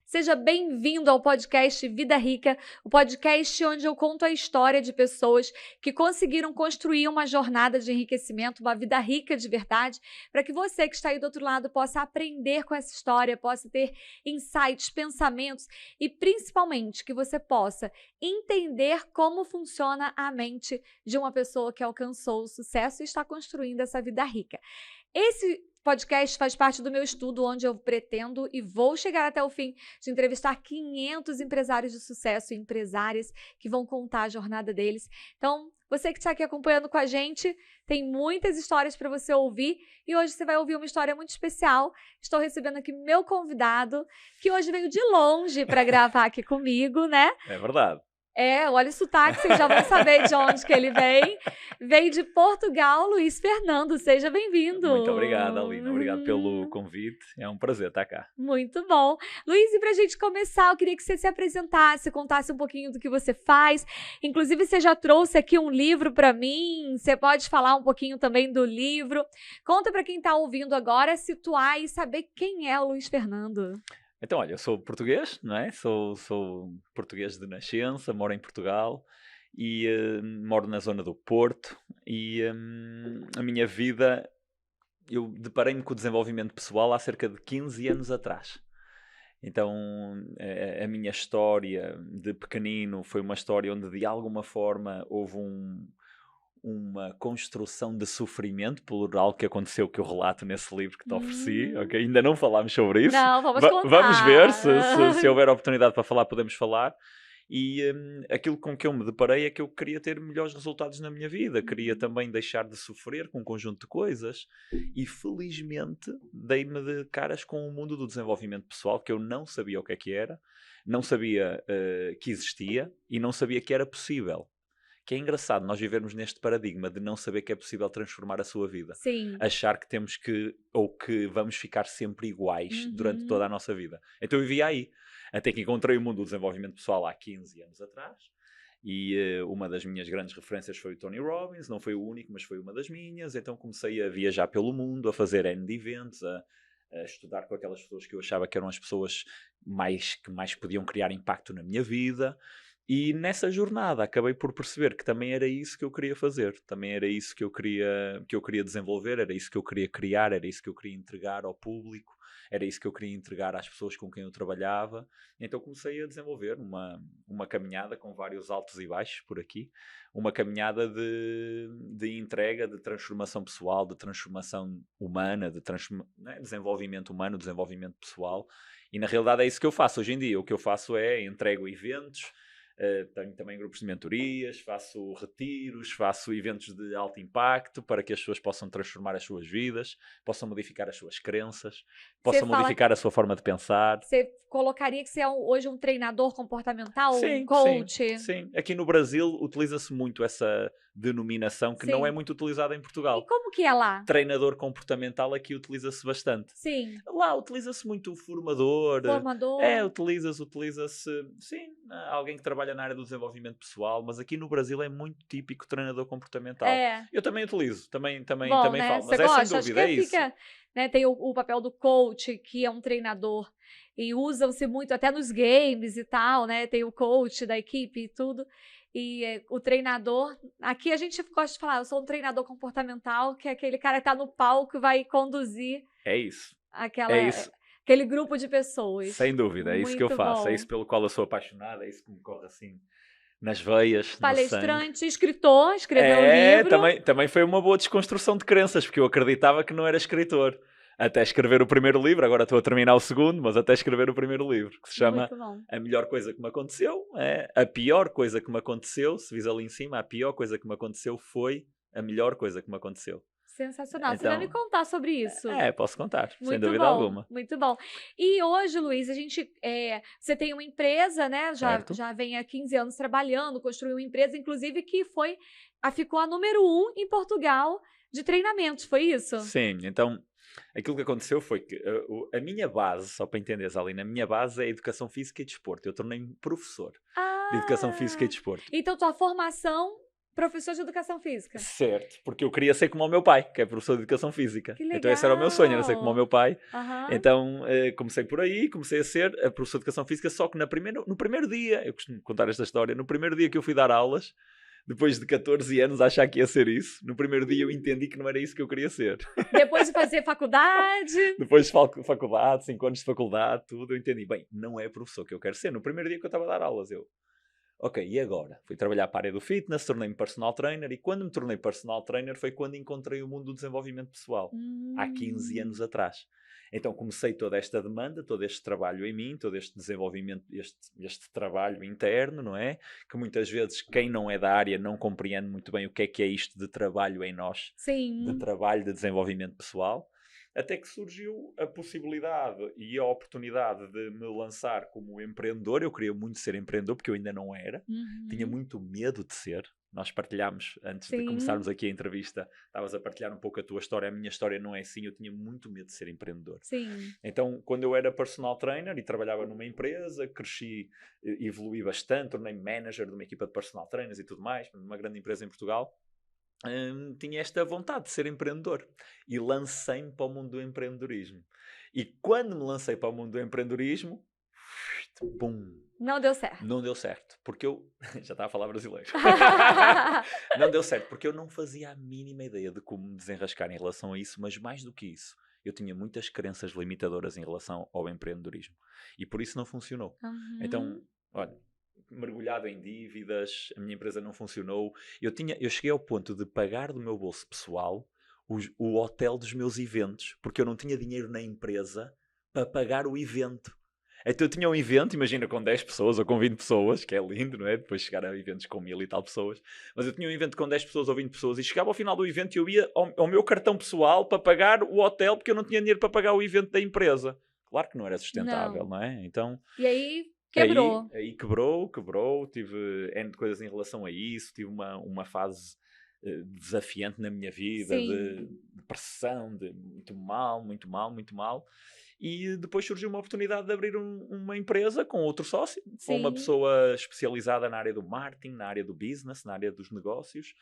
Seja bem-vindo ao podcast Vida Rica, o podcast onde eu conto a história de pessoas que conseguiram construir uma jornada de enriquecimento, uma vida rica de verdade, para que você que está aí do outro lado possa aprender com essa história, possa ter insights, pensamentos e principalmente que você possa entender como funciona a mente de uma pessoa que alcançou o sucesso e está construindo essa vida rica. Esse podcast faz parte do meu estudo, onde eu pretendo e vou chegar até o fim de entrevistar 500 empresários de sucesso e empresárias que vão contar a jornada deles. Então, você que está aqui acompanhando com a gente, tem muitas histórias para você ouvir e hoje você vai ouvir uma história muito especial. Estou recebendo aqui meu convidado, que hoje veio de longe para gravar aqui comigo, né? É verdade. Olha o sotaque, vocês já vão saber de onde que ele vem. Veio de Portugal, Luís Fernando, seja bem-vindo. Muito obrigado, Alina. Obrigado pelo convite. É um prazer estar cá. Muito bom. Luís, e pra gente começar, eu queria que você se apresentasse, contasse um pouquinho do que você faz. Inclusive, você já trouxe aqui um livro para mim. Você pode falar um pouquinho também do livro. Conta para quem está ouvindo agora, situar e saber quem é o Luís Fernando. Então, olha, eu sou português, não é? Sou português de nascença, moro em Portugal e moro na zona do Porto e a minha vida, eu deparei-me com o desenvolvimento pessoal há cerca de 15 anos atrás. Então, a minha história de pequenino foi uma história onde de alguma forma houve uma construção de sofrimento por algo que aconteceu, que eu relato nesse livro que te ofereci, ok? Ainda não falámos sobre isso. Não, vamos contar. Vamos ver, se houver oportunidade para falar, podemos falar. E aquilo com que eu me deparei é que eu queria ter melhores resultados na minha vida, queria também deixar de sofrer com um conjunto de coisas e felizmente dei-me de caras com o mundo do desenvolvimento pessoal, que eu não sabia o que era, não sabia que existia e não sabia que era possível. Que é engraçado nós vivermos neste paradigma de não saber que é possível transformar a sua vida. Sim. Achar que temos que, ou que vamos ficar sempre iguais durante toda a nossa vida. Então eu vivia aí. Até que encontrei o mundo do desenvolvimento pessoal há 15 anos atrás. E uma das minhas grandes referências foi o Tony Robbins. Não foi o único, mas foi uma das minhas. Então comecei a viajar pelo mundo, a fazer N de eventos, a estudar com aquelas pessoas que eu achava que eram as pessoas que mais podiam criar impacto na minha vida. E nessa jornada acabei por perceber que também era isso que eu queria fazer, também era isso que eu queria desenvolver, era isso que eu queria criar, era isso que eu queria entregar ao público, era isso que eu queria entregar às pessoas com quem eu trabalhava. Então comecei a desenvolver uma caminhada com vários altos e baixos por aqui, uma caminhada de entrega, de transformação pessoal, de transformação humana, desenvolvimento humano, desenvolvimento pessoal. E na realidade é isso que eu faço hoje em dia. O que eu faço é entrego eventos, tenho também grupos de mentorias, faço retiros, faço eventos de alto impacto para que as pessoas possam transformar as suas vidas, possam modificar as suas crenças, possam modificar a sua forma de pensar. Você colocaria que você é hoje um treinador comportamental, sim, um coach? Sim. Aqui no Brasil utiliza-se muito essa denominação que não é muito utilizada em Portugal. E como que é lá? Treinador comportamental aqui utiliza-se bastante. Sim. Lá utiliza-se muito o formador. Utiliza-se, sim, alguém que trabalha na área do desenvolvimento pessoal, mas aqui no Brasil é muito típico treinador comportamental. Eu também utilizo, também Bom, né? falo, mas você gosta? Sem dúvida, é isso. Né, tem o papel do coach, que é um treinador, e usam-se muito até nos games e tal, né? Tem o coach da equipe e tudo. E o treinador, aqui a gente gosta de falar, eu sou um treinador comportamental, que é aquele cara que tá no palco e vai conduzir. É isso. Aquele grupo de pessoas. Sem dúvida, é isso que eu faço. É isso pelo qual eu sou apaixonado, é isso que me corre assim nas veias. Palestrante, escritor, escreveu um livro. Também foi uma boa desconstrução de crenças, porque eu acreditava que não era escritor. Até escrever o primeiro livro, agora estou a terminar o segundo, mas até escrever o primeiro livro, que se chama A Melhor Coisa que Me Aconteceu. A pior coisa que me aconteceu, se vis ali em cima, a pior coisa que me aconteceu foi a melhor coisa que me aconteceu. Sensacional. Então, você vai me contar sobre isso? Posso contar, sem dúvida alguma. Muito bom. E hoje, Luís, você tem uma empresa, né? Já vem há 15 anos trabalhando, construiu uma empresa, inclusive, que ficou a número 1 em Portugal de treinamentos, foi isso? Sim, então aquilo que aconteceu foi que a minha base, só para entenderes, Alina, a minha base é Educação Física e Desporto. Eu tornei-me professor de Educação Física e Desporto. Então, tua formação professor de educação física. Certo, porque eu queria ser como o meu pai, que é professor de educação física. Que legal. Então esse era o meu sonho, era ser como o meu pai. Uhum. Então comecei por aí, comecei a ser professor de educação física, só que no primeiro dia, eu costumo contar esta história, no primeiro dia que eu fui dar aulas, depois de 14 anos a achar que ia ser isso, no primeiro dia eu entendi que não era isso que eu queria ser. Depois de fazer faculdade. Depois de faculdade, 5 anos de faculdade, tudo, eu entendi. Bem, não é professor que eu quero ser. No primeiro dia que eu estava a dar aulas, ok, e agora? Fui trabalhar para a área do fitness, tornei-me personal trainer, e quando me tornei personal trainer foi quando encontrei o mundo do desenvolvimento pessoal, há 15 anos atrás. Então comecei toda esta demanda, todo este trabalho em mim, todo este desenvolvimento, este trabalho interno, não é? Que muitas vezes quem não é da área não compreende muito bem o que é isto de trabalho em nós. Sim. De trabalho de desenvolvimento pessoal. Até que surgiu a possibilidade e a oportunidade de me lançar como empreendedor. Eu queria muito ser empreendedor, porque eu ainda não era. Tinha muito medo de ser. Nós partilhámos, antes de começarmos aqui a entrevista, estavas a partilhar um pouco a tua história. A minha história não é assim. Eu tinha muito medo de ser empreendedor. Sim. Então, quando eu era personal trainer e trabalhava numa empresa, cresci, evolui bastante, tornei-me manager de uma equipa de personal trainers e tudo mais, numa grande empresa em Portugal. Tinha esta vontade de ser empreendedor e lancei-me para o mundo do empreendedorismo. E quando me lancei para o mundo do empreendedorismo, pum, não deu certo. Não deu certo, porque eu já estava a falar brasileiro. Não deu certo, porque eu não fazia a mínima ideia de como me desenrascar em relação a isso, mas mais do que isso, eu tinha muitas crenças limitadoras em relação ao empreendedorismo e por isso não funcionou. Então, olha, mergulhado em dívidas, a minha empresa não funcionou. Eu cheguei ao ponto de pagar do meu bolso pessoal o hotel dos meus eventos, porque eu não tinha dinheiro na empresa para pagar o evento. Então eu tinha um evento, imagina, com 10 pessoas ou com 20 pessoas, que é lindo, não é? Depois chegar a eventos com 1000 e tal pessoas. Mas eu tinha um evento com 10 pessoas ou 20 pessoas e chegava ao final do evento e eu ia ao meu cartão pessoal para pagar o hotel, porque eu não tinha dinheiro para pagar o evento da empresa. Claro que não era sustentável, não é? Então... E aí... quebrou. Aí quebrou. Tive N de coisas em relação a isso. Tive uma fase desafiante na minha vida, de depressão, de muito mal. E depois surgiu uma oportunidade de abrir uma empresa com outro sócio, com uma pessoa especializada na área do marketing, na área do business, na área dos negócios.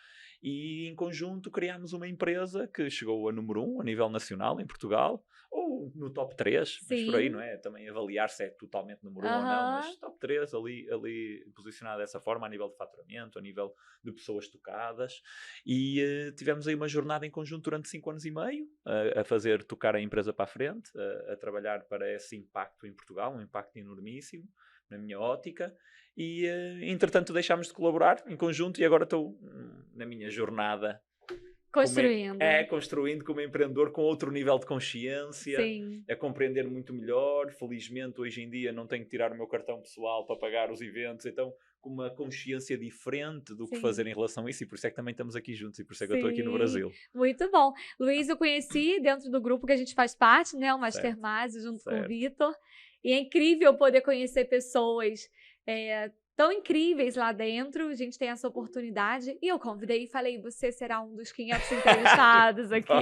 E em conjunto criámos uma empresa que chegou a número 1 a nível nacional em Portugal, ou no top 3, mas por aí, não é? Também avaliar se é totalmente número 1 ou não, mas top 3 ali posicionado dessa forma, a nível de faturamento, a nível de pessoas tocadas. E tivemos aí uma jornada em conjunto durante 5 anos e meio, a fazer tocar a empresa para a frente, a trabalhar para esse impacto em Portugal, um impacto enormíssimo, na minha ótica. E, entretanto, deixámos de colaborar em conjunto e agora estou na minha jornada construindo. Construindo como empreendedor com outro nível de consciência, a compreender muito melhor. Felizmente, hoje em dia, não tenho que tirar o meu cartão pessoal para pagar os eventos, então com uma consciência diferente do que fazer em relação a isso, e por isso é que também estamos aqui juntos, e por isso é que eu estou aqui no Brasil. Muito bom. Luiz, eu conheci dentro do grupo que a gente faz parte, né, o Mastermind, junto com o Vitor, e é incrível poder conhecer pessoas tão incríveis lá dentro. A gente tem essa oportunidade, e eu convidei e falei, você será um dos 500 entrevistados aqui.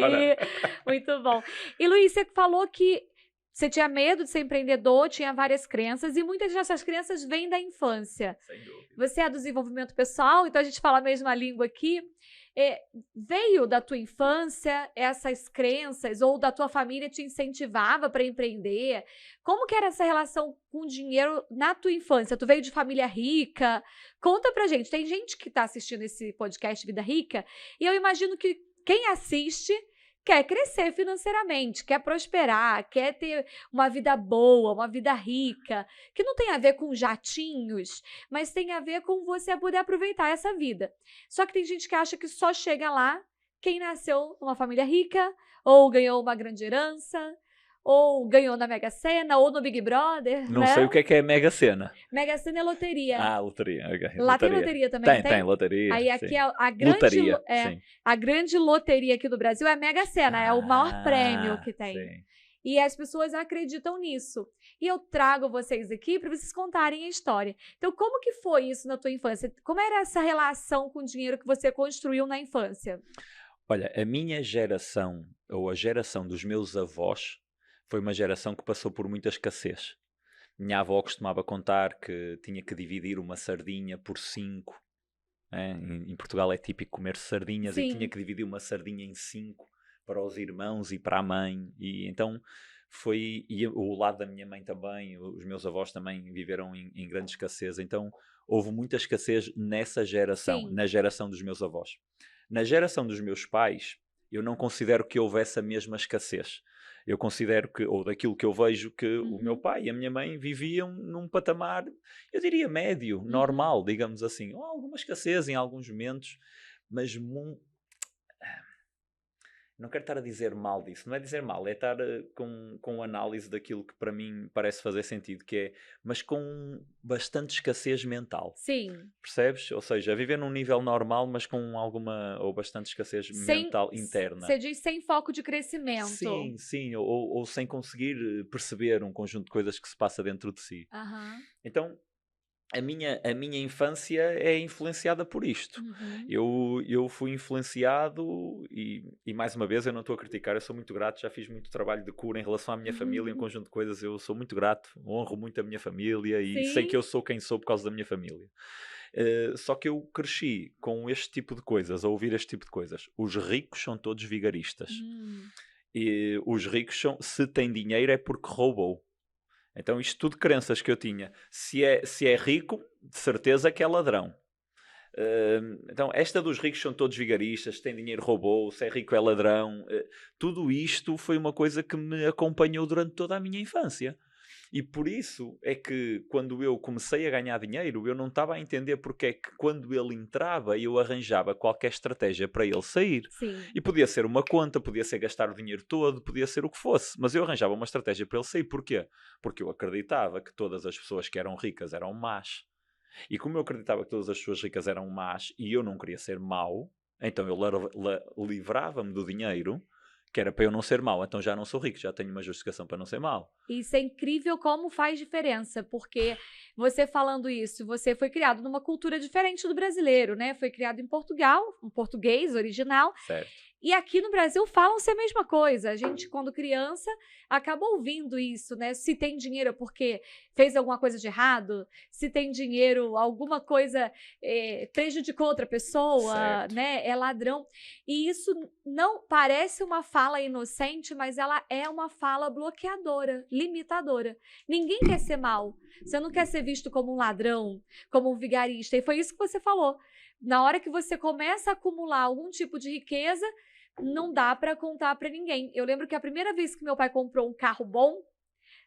Muito bom. E Luiz, você falou que você tinha medo de ser empreendedor, tinha várias crenças, e muitas dessas crenças vêm da infância. Sem dúvida. Você é do desenvolvimento pessoal, então a gente fala a mesma língua aqui. Veio da tua infância essas crenças, ou da tua família te incentivava para empreender? Como que era essa relação com o dinheiro na tua infância? Tu veio de família rica? Conta pra gente. Tem gente que está assistindo esse podcast Vida Rica, e eu imagino que quem assiste quer crescer financeiramente, quer prosperar, quer ter uma vida boa, uma vida rica, que não tem a ver com jatinhos, mas tem a ver com você poder aproveitar essa vida. Só que tem gente que acha que só chega lá quem nasceu numa família rica, ou ganhou uma grande herança, ou ganhou na Mega Sena, ou no Big Brother. Não sei o que é Mega Sena. Mega Sena é loteria. Ah, loteria. Okay. Lá tem loteria também? Tem loteria. Aí aqui é a grande loteria, a grande loteria aqui do Brasil é a Mega Sena, é o maior prêmio que tem. Sim. E as pessoas acreditam nisso. E eu trago vocês aqui para vocês contarem a história. Então, como que foi isso na tua infância? Como era essa relação com o dinheiro que você construiu na infância? Olha, a minha geração, ou a geração dos meus avós, foi uma geração que passou por muita escassez. Minha avó costumava contar que tinha que dividir uma sardinha por 5 Em Portugal é típico comer sardinhas e tinha que dividir uma sardinha em 5 para os irmãos e para a mãe. E então e o lado da minha mãe também, os meus avós também viveram em grande escassez. Então houve muita escassez nessa geração, na geração dos meus avós. Na geração dos meus pais, eu não considero que houvesse a mesma escassez. Eu considero que, ou daquilo que eu vejo, que o meu pai e a minha mãe viviam num patamar, eu diria médio, normal, digamos assim. Ou alguma escassez em alguns momentos, mas não quero estar a dizer mal disso. Não é dizer mal, é estar com análise daquilo que para mim parece fazer sentido, que é, mas com bastante escassez mental. Sim. Percebes? Ou seja, viver num nível normal, mas com alguma ou bastante escassez mental interna. Você diz sem foco de crescimento. Sim. Ou sem conseguir perceber um conjunto de coisas que se passa dentro de si. Então, a minha infância é influenciada por isto. Eu fui influenciado e mais uma vez eu não estou a criticar, eu sou muito grato, já fiz muito trabalho de cura em relação à minha família, um conjunto de coisas, eu sou muito grato, honro muito a minha família e sei que eu sou quem sou por causa da minha família. Só que eu cresci com este tipo de coisas, a ouvir este tipo de coisas. Os ricos são todos vigaristas. E os ricos se têm dinheiro é porque roubou. Então isto tudo crenças que eu tinha. Se é rico, de certeza que é ladrão. Então esta dos ricos são todos vigaristas, se tem dinheiro roubou, se é rico é ladrão. Tudo isto foi uma coisa que me acompanhou durante toda a minha infância. E por isso é que quando eu comecei a ganhar dinheiro, eu não estava a entender porque é que quando ele entrava eu arranjava qualquer estratégia para ele sair. E podia ser uma conta, podia ser gastar o dinheiro todo, podia ser o que fosse. Mas eu arranjava uma estratégia para ele sair. Porquê? Porque eu acreditava que todas as pessoas que eram ricas eram más. E como eu acreditava que todas as pessoas ricas eram más e eu não queria ser mau, então eu livrava-me do dinheiro que era para eu não ser mau, então já não sou rico, já tenho uma justificação para não ser mau. Isso é incrível como faz diferença, porque você falando isso, você foi criado numa cultura diferente do brasileiro, né? Foi criado em Portugal, um português original. Certo. E aqui no Brasil falam-se a mesma coisa. A gente, quando criança, acaba ouvindo isso, né? Se tem dinheiro é porque fez alguma coisa de errado, se tem dinheiro, alguma coisa prejudicou outra pessoa, certo, né? É ladrão. E isso não parece uma fala inocente, mas ela é uma fala bloqueadora, limitadora. Ninguém quer ser mal. Você não quer ser visto como um ladrão, como um vigarista. E foi isso que você falou. Na hora que você começa a acumular algum tipo de riqueza, não dá para contar para ninguém. Eu lembro que a primeira vez que meu pai comprou um carro bom,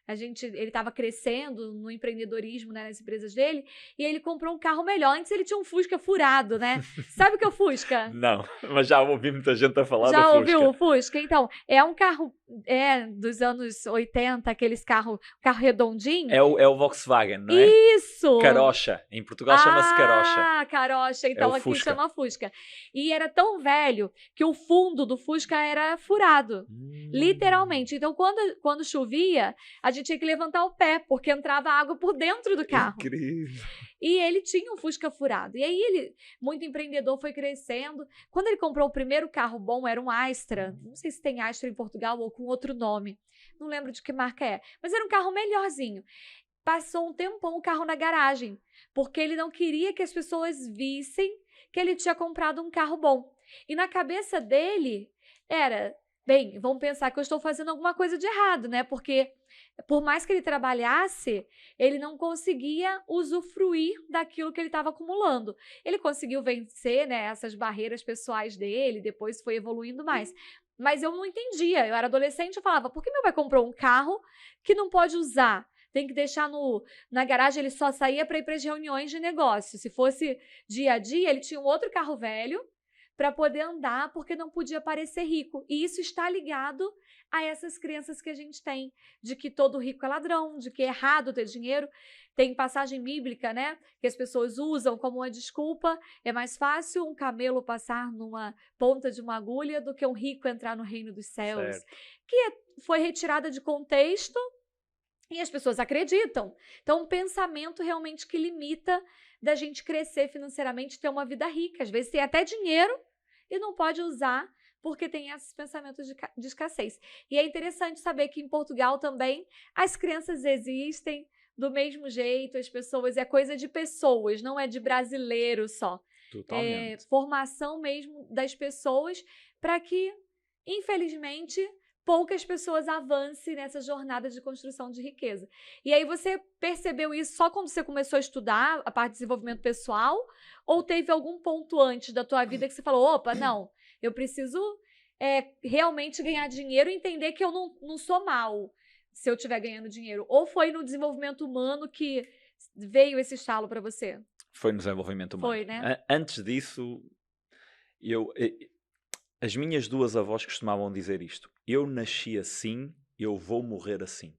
ele estava crescendo no empreendedorismo, né, nas empresas dele, e ele comprou um carro melhor. Antes ele tinha um Fusca furado, né? Sabe o que é o Fusca? Não, mas já ouvi muita gente a falar do Fusca. Já ouviu o Fusca? Então, é um carro dos anos 80, aqueles carro redondinho. É o Volkswagen, não é? Isso! Carocha. Em Portugal chama-se Carocha. Ah, Carocha. Então aqui Fusca. chama Fusca. E era tão velho que o fundo do Fusca era furado. Literalmente. Então, quando chovia, a gente tinha que levantar o pé, porque entrava água por dentro do carro. Incrível. E ele tinha um Fusca furado. E aí muito empreendedor, foi crescendo. Quando ele comprou o primeiro carro bom, era um Astra. Não sei se tem Astra em Portugal ou com outro nome. Não lembro de que marca é. Mas era um carro melhorzinho. Passou um tempão o carro na garagem, porque ele não queria que as pessoas vissem que ele tinha comprado um carro bom. E na cabeça dele era, bem, vamos pensar que eu estou fazendo alguma coisa de errado, né? Porque por mais que ele trabalhasse, ele não conseguia usufruir daquilo que ele estava acumulando. Ele conseguiu vencer, né, essas barreiras pessoais dele, depois foi evoluindo mais. Mas eu não entendia. Eu era adolescente, eu falava, por que meu pai comprou um carro que não pode usar? Tem que deixar na garagem, ele só saía para ir para as reuniões de negócio. Se fosse dia a dia, ele tinha um outro carro velho para poder andar, porque não podia parecer rico. E isso está ligado a essas crenças que a gente tem, de que todo rico é ladrão, de que é errado ter dinheiro. Tem passagem bíblica, né, que as pessoas usam como uma desculpa. É mais fácil um camelo passar numa ponta de uma agulha do que um rico entrar no reino dos céus. Certo. Que foi retirada de contexto e as pessoas acreditam. Então, um pensamento realmente que limita da gente crescer financeiramente, ter uma vida rica. Às vezes tem até dinheiro e não pode usar porque tem esses pensamentos de escassez. E é interessante saber que em Portugal também as crenças existem do mesmo jeito, as pessoas, é coisa de pessoas, não é de brasileiro só. Totalmente. formação mesmo das pessoas para que, infelizmente, poucas pessoas avancem nessa jornada de construção de riqueza. E aí você percebeu isso só quando você começou a estudar a parte de desenvolvimento pessoal? Ou teve algum ponto antes da tua vida que você falou, opa, não, eu preciso realmente ganhar dinheiro e entender que eu não sou mal se eu estiver ganhando dinheiro? Ou foi no desenvolvimento humano que veio esse estalo para você? Foi no desenvolvimento humano. Foi, né? Antes disso, as minhas duas avós costumavam dizer isto. Eu nasci assim, eu vou morrer assim.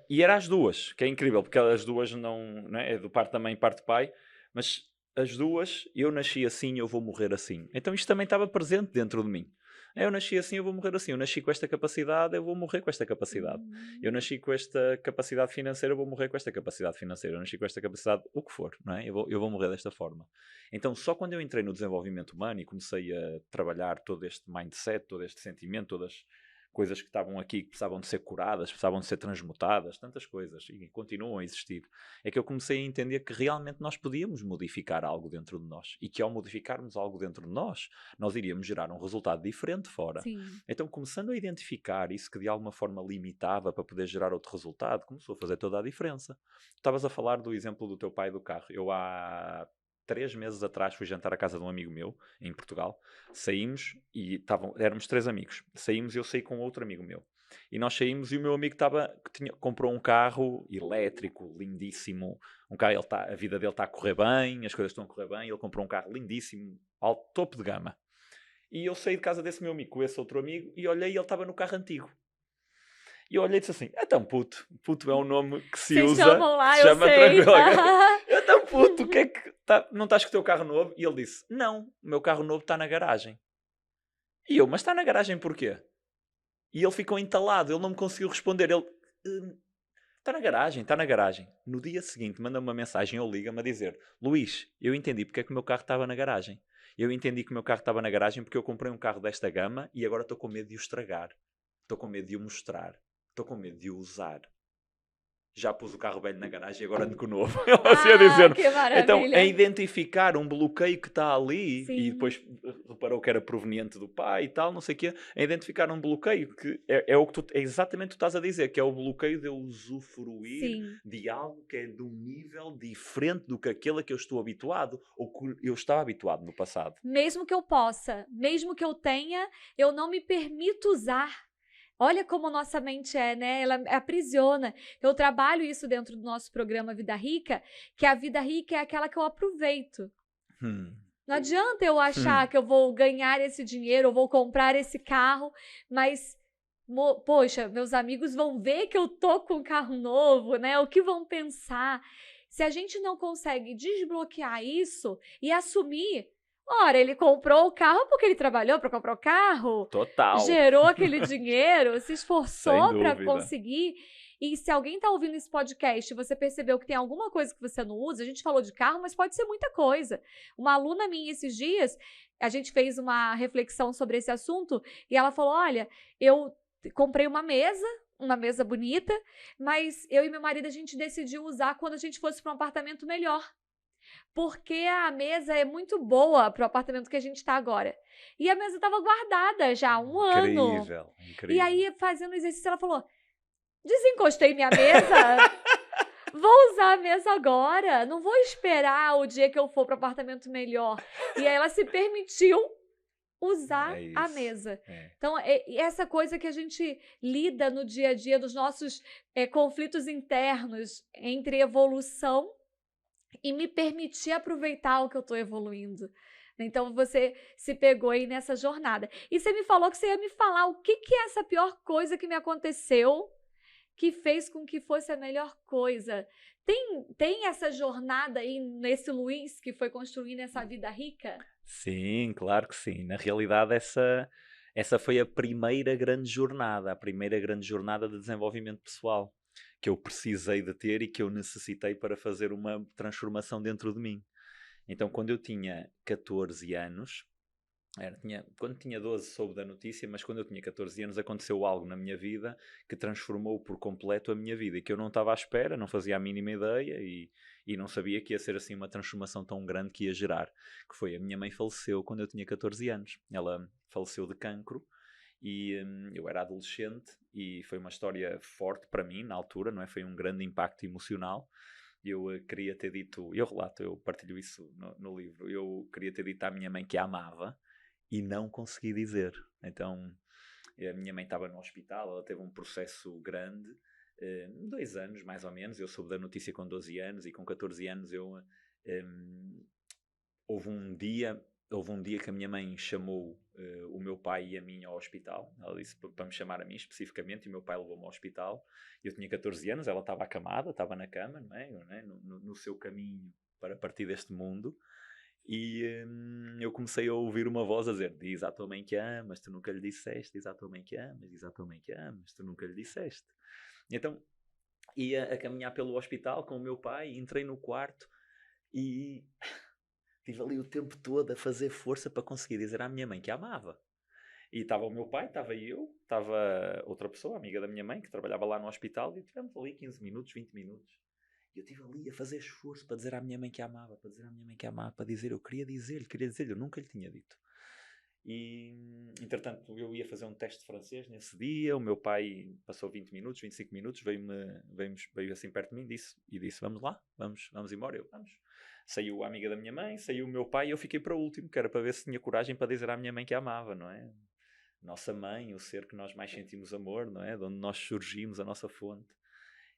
E eram as duas, que é incrível, porque as duas não é do parte da mãe e parte do pai, mas as duas, eu nasci assim, eu vou morrer assim. Então isto também estava presente dentro de mim. Eu nasci assim, eu vou morrer assim. Eu nasci com esta capacidade, eu vou morrer com esta capacidade. Eu nasci com esta capacidade financeira, eu vou morrer com esta capacidade financeira. Eu nasci com esta capacidade, o que for, não é? Eu vou morrer desta forma. Então, só quando eu entrei no desenvolvimento humano e comecei a trabalhar todo este mindset, todo este sentimento, todas as coisas que estavam aqui, que precisavam de ser curadas, precisavam de ser transmutadas, tantas coisas, e continuam a existir, é que eu comecei a entender que realmente nós podíamos modificar algo dentro de nós, e que ao modificarmos algo dentro de nós iríamos gerar um resultado diferente fora. Sim. Então, começando a identificar isso que de alguma forma limitava para poder gerar outro resultado, começou a fazer toda a diferença. Estavas a falar do exemplo do teu pai do carro. Eu há 3 meses atrás fui jantar à casa de um amigo meu, em Portugal. Saímos e éramos 3 amigos. Saímos e eu saí com outro amigo meu. E nós saímos e o meu amigo comprou um carro elétrico, lindíssimo. Um carro, a vida dele está a correr bem, as coisas estão a correr bem. Ele comprou um carro lindíssimo, ao topo de gama. E eu saí de casa desse meu amigo com esse outro amigo e olhei e ele estava no carro antigo. E eu olhei e disse assim, então puto. Puto é um nome que se Vocês usa, chamam lá, que se chama eu sei. tranquilo. Então puto, o que é que... não estás com o teu carro novo? E ele disse, não, o meu carro novo está na garagem. E eu, mas está na garagem porquê? E ele ficou entalado, ele não me conseguiu responder. Ele, está na garagem, está na garagem. No dia seguinte manda-me uma mensagem ou liga-me a dizer, Luís, eu entendi porque é que o meu carro estava na garagem. Eu entendi que o meu carro estava na garagem porque eu comprei um carro desta gama e agora estou com medo de o estragar. Estou com medo de o mostrar. Estou com medo de o usar. Já pus o carro velho na garagem e agora ando com o novo. Assim a dizer. Que maravilha. Então, é identificar um bloqueio que está ali, Sim. e depois reparou que era proveniente do pai e tal, não sei o quê, é identificar um bloqueio que é exatamente o que tu estás a dizer, que é o bloqueio de eu usufruir Sim. de algo que é de um nível diferente do que aquele a que eu estou habituado, ou que eu estava habituado no passado. Mesmo que eu possa, mesmo que eu tenha, eu não me permito usar. Olha como nossa mente é, né? Ela aprisiona. Eu trabalho isso dentro do nosso programa Vida Rica, que a vida rica é aquela que eu aproveito. Não adianta eu achar que eu vou ganhar esse dinheiro, eu vou comprar esse carro, mas, poxa, meus amigos vão ver que eu tô com um carro novo, né? O que vão pensar? Se a gente não consegue desbloquear isso e assumir... Ora, ele comprou o carro porque ele trabalhou para comprar o carro. Total. Gerou aquele dinheiro, se esforçou Sem para dúvida. conseguir. E se alguém está ouvindo esse podcast e você percebeu que tem alguma coisa que você não usa, a gente falou de carro, mas pode ser muita coisa. Uma aluna minha esses dias, a gente fez uma reflexão sobre esse assunto e ela falou, olha, eu comprei uma mesa bonita, mas eu e meu marido a gente decidiu usar quando a gente fosse para um apartamento melhor. Porque a mesa é muito boa para o apartamento que a gente está agora. E a mesa estava guardada já há um ano. Incrível. E aí, fazendo o exercício, ela falou, desencostei minha mesa, vou usar a mesa agora, não vou esperar o dia que eu for para o apartamento melhor. E aí ela se permitiu usar a mesa. Então, essa coisa que a gente lida no dia a dia dos nossos conflitos internos entre evolução e me permitir aproveitar o que eu estou evoluindo. Então, você se pegou aí nessa jornada. E você me falou que você ia me falar o que é essa pior coisa que me aconteceu que fez com que fosse a melhor coisa. Tem essa jornada aí nesse Luís que foi construindo essa vida rica? Sim, claro que sim. Na realidade, essa foi a primeira grande jornada de desenvolvimento pessoal que eu precisei de ter e que eu necessitei para fazer uma transformação dentro de mim. Então, quando eu tinha 14 anos, Quando tinha 12 soube da notícia, mas quando eu tinha 14 anos aconteceu algo na minha vida que transformou por completo a minha vida e que eu não estava à espera, não fazia a mínima ideia e não sabia que ia ser assim uma transformação tão grande que ia gerar. Que foi, a minha mãe faleceu quando eu tinha 14 anos. Ela faleceu de cancro e eu era adolescente e foi uma história forte para mim na altura, não é? Foi um grande impacto emocional. Eu queria ter dito, eu partilho isso no livro, eu queria ter dito à minha mãe que a amava e não consegui dizer. Então, a minha mãe estava no hospital, ela teve um processo grande, 2 anos mais ou menos. Eu soube da notícia com 12 anos e com 14 anos houve um dia que a minha mãe chamou o meu pai e a mim ao hospital. Ela disse para me chamar a mim especificamente e o meu pai levou-me ao hospital. Eu tinha 14 anos, ela estava acamada, estava na cama, não é? No seu caminho para partir deste mundo. E eu comecei a ouvir uma voz a dizer: diz à tua mãe que amas, tu nunca lhe disseste. Diz à tua mãe que amas, diz à tua mãe que amas, tu nunca lhe disseste. Então ia a caminhar pelo hospital com o meu pai, entrei no quarto e estive ali o tempo todo a fazer força para conseguir dizer à minha mãe que a amava. E estava o meu pai, estava eu, estava outra pessoa, amiga da minha mãe, que trabalhava lá no hospital, e tivemos ali 15 minutos, 20 minutos. E eu estive ali a fazer esforço para dizer à minha mãe que a amava, para dizer à minha mãe que a amava, para dizer, eu queria dizer-lhe, eu nunca lhe tinha dito. E, entretanto, eu ia fazer um teste de francês nesse dia, o meu pai passou 20 minutos, 25 minutos, veio assim perto de mim e disse, vamos lá, vamos embora. Vamos. Saiu a amiga da minha mãe, saiu o meu pai e eu fiquei para o último, que era para ver se tinha coragem para dizer à minha mãe que a amava, não é? Nossa mãe, o ser que nós mais sentimos amor, não é? De onde nós surgimos, a nossa fonte.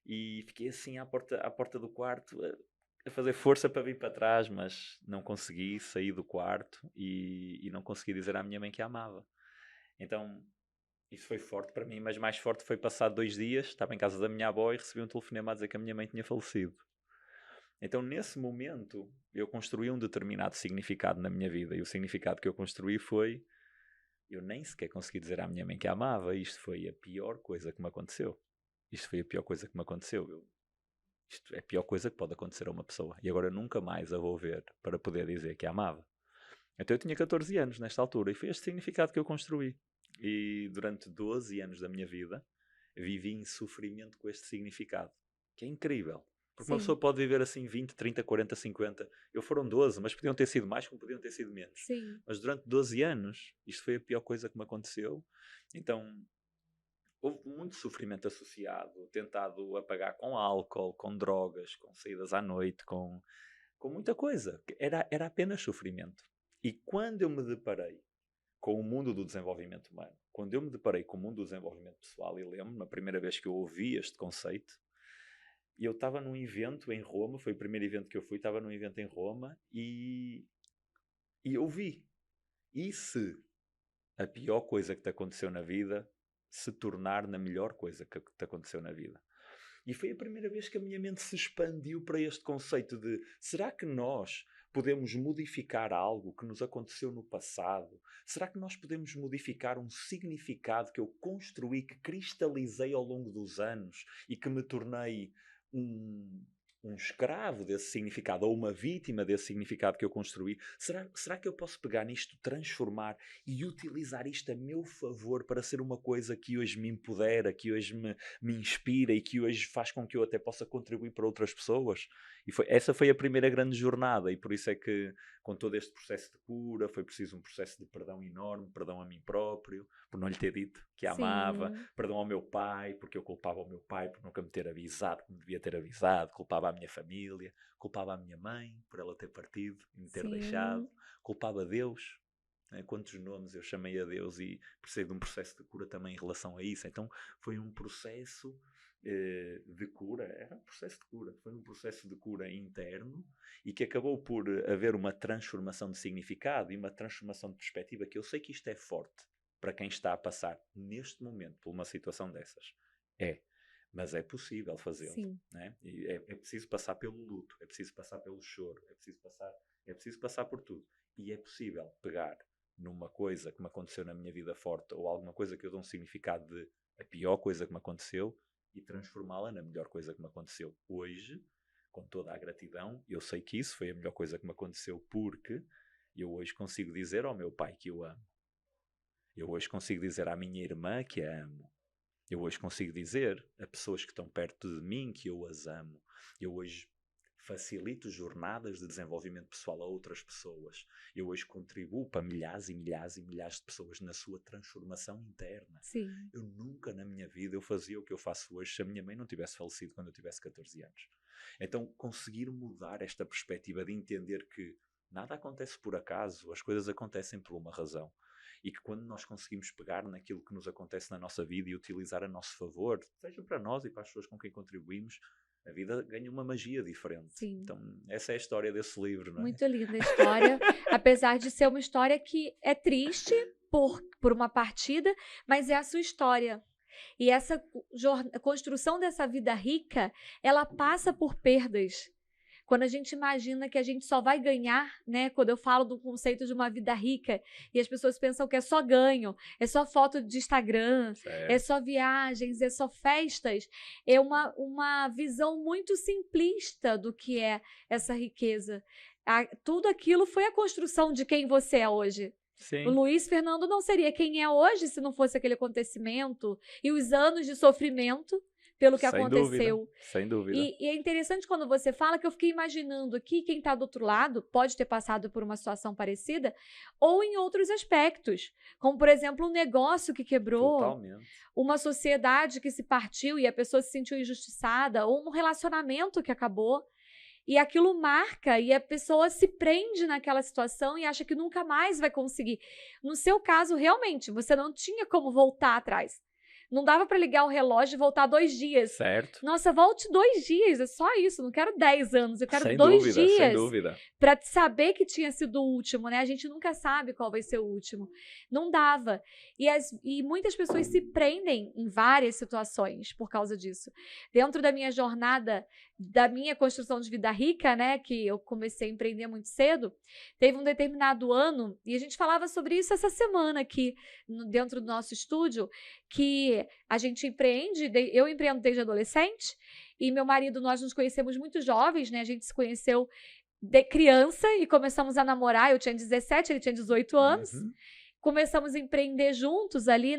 E fiquei assim à porta do quarto a fazer força para vir para trás, mas não consegui sair do quarto e não consegui dizer à minha mãe que a amava. Então isso foi forte para mim, mas mais forte foi passado 2 dias, estava em casa da minha avó e recebi um telefonema a dizer que a minha mãe tinha falecido. Então nesse momento eu construí um determinado significado na minha vida e o significado que eu construí foi: eu nem sequer consegui dizer à minha mãe que a amava. Isto foi a pior coisa que me aconteceu. Isto foi a pior coisa que me aconteceu. Isto é a pior coisa que pode acontecer a uma pessoa. E agora nunca mais a vou ver para poder dizer que a amava. Então eu tinha 14 anos nesta altura e foi este significado que eu construí. E durante 12 anos da minha vida vivi em sofrimento com este significado. Que é incrível. Porque uma Sim, pessoa pode viver assim 20, 30, 40, 50. Eu foram 12, mas podiam ter sido mais como podiam ter sido menos. sim. Mas durante 12 anos isto foi a pior coisa que me aconteceu. Então houve muito sofrimento associado, tentado apagar com álcool, com drogas, com saídas à noite, com muita coisa. Era apenas sofrimento. E quando eu me deparei com o mundo do desenvolvimento humano, quando eu me deparei com o mundo do desenvolvimento pessoal, e lembro-me, a primeira vez que eu ouvi este conceito, e eu estava num evento em Roma, foi o primeiro evento que eu fui, estava num evento em Roma, e eu vi. E se a pior coisa que te aconteceu na vida se tornar na melhor coisa que te aconteceu na vida? E foi a primeira vez que a minha mente se expandiu para este conceito de: será que nós podemos modificar algo que nos aconteceu no passado? Será que nós podemos modificar um significado que eu construí, que cristalizei ao longo dos anos e que me tornei um escravo desse significado ou uma vítima desse significado que eu construí? Será que eu posso pegar nisto, transformar e utilizar isto a meu favor para ser uma coisa que hoje me empodera, que hoje me inspira e que hoje faz com que eu até possa contribuir para outras pessoas? E essa foi a primeira grande jornada, e por isso é que, com todo este processo de cura, foi preciso um processo de perdão enorme, perdão a mim próprio, por não lhe ter dito que a amava, Sim, perdão ao meu pai, porque eu culpava o meu pai por nunca me ter avisado como devia ter avisado, culpava a minha família, culpava a minha mãe por ela ter partido e me ter deixado, sim, culpava a Deus. Quantos nomes eu chamei a Deus, e precisei de um processo de cura também em relação a isso. Então foi um processo de cura, era um processo de cura, foi um processo de cura interno e que acabou por haver uma transformação de significado e uma transformação de perspectiva, que eu sei que isto é forte para quem está a passar neste momento por uma situação dessas. Mas é possível fazê-lo. sim. Né? E é preciso passar pelo luto, é preciso passar pelo choro, é preciso passar por tudo. E é possível pegar numa coisa que me aconteceu na minha vida forte, ou alguma coisa que eu dou um significado de a pior coisa que me aconteceu, e transformá-la na melhor coisa que me aconteceu. Hoje, com toda a gratidão, eu sei que isso foi a melhor coisa que me aconteceu, porque Eu hoje consigo dizer ao meu pai que o amo. Eu hoje consigo dizer à minha irmã que a amo. Eu hoje consigo dizer a pessoas que estão perto de mim que eu as amo. Eu hoje facilito jornadas de desenvolvimento pessoal a outras pessoas. Eu hoje contribuo para milhares e milhares e milhares de pessoas na sua transformação interna. Sim. Eu nunca na minha vida eu fazia o que eu faço hoje se a minha mãe não tivesse falecido quando eu tivesse 14 anos. Então, conseguir mudar esta perspectiva de entender que nada acontece por acaso, as coisas acontecem por uma razão. E que quando nós conseguimos pegar naquilo que nos acontece na nossa vida e utilizar a nosso favor, seja para nós e para as pessoas com quem contribuímos, a vida ganha uma magia diferente. Sim. Então, essa é a história desse livro, não é? Muito linda a história, apesar de ser uma história que é triste por uma partida, mas é a sua história. E essa construção dessa vida rica, ela passa por perdas. Quando a gente imagina que a gente só vai ganhar, né? Quando eu falo do conceito de uma vida rica, e as pessoas pensam que é só ganho, é só foto de Instagram, é só viagens, é só festas, é uma visão muito simplista do que é essa riqueza. Tudo aquilo foi a construção de quem você é hoje. Sim. O Luiz Fernando não seria quem é hoje se não fosse aquele acontecimento e os anos de sofrimento pelo que aconteceu. Sem dúvida. E é interessante quando você fala que eu fiquei imaginando aqui quem está do outro lado pode ter passado por uma situação parecida ou em outros aspectos, como, por exemplo, um negócio que quebrou, totalmente, uma sociedade que se partiu e a pessoa se sentiu injustiçada, ou um relacionamento que acabou. E aquilo marca e a pessoa se prende naquela situação e acha que nunca mais vai conseguir. No seu caso, realmente, você não tinha como voltar atrás. Não dava para ligar o relógio e voltar 2 dias. Certo. Nossa, volte 2 dias, é só isso. Não quero 10 anos, eu quero sem 2 dúvida, dias. Sem dúvida. Para saber que tinha sido o último, né? A gente nunca sabe qual vai ser o último. Não dava. E muitas pessoas se prendem em várias situações por causa disso. Dentro da minha jornada, da minha construção de vida rica, né? Que eu comecei a empreender muito cedo, teve um determinado ano, e a gente falava sobre isso essa semana aqui, dentro do nosso estúdio, que a gente empreende, eu empreendo desde adolescente, e meu marido, nós nos conhecemos muito jovens, né? A gente se conheceu de criança e começamos a namorar, eu tinha 17, ele tinha 18 anos. Começamos a empreender juntos ali,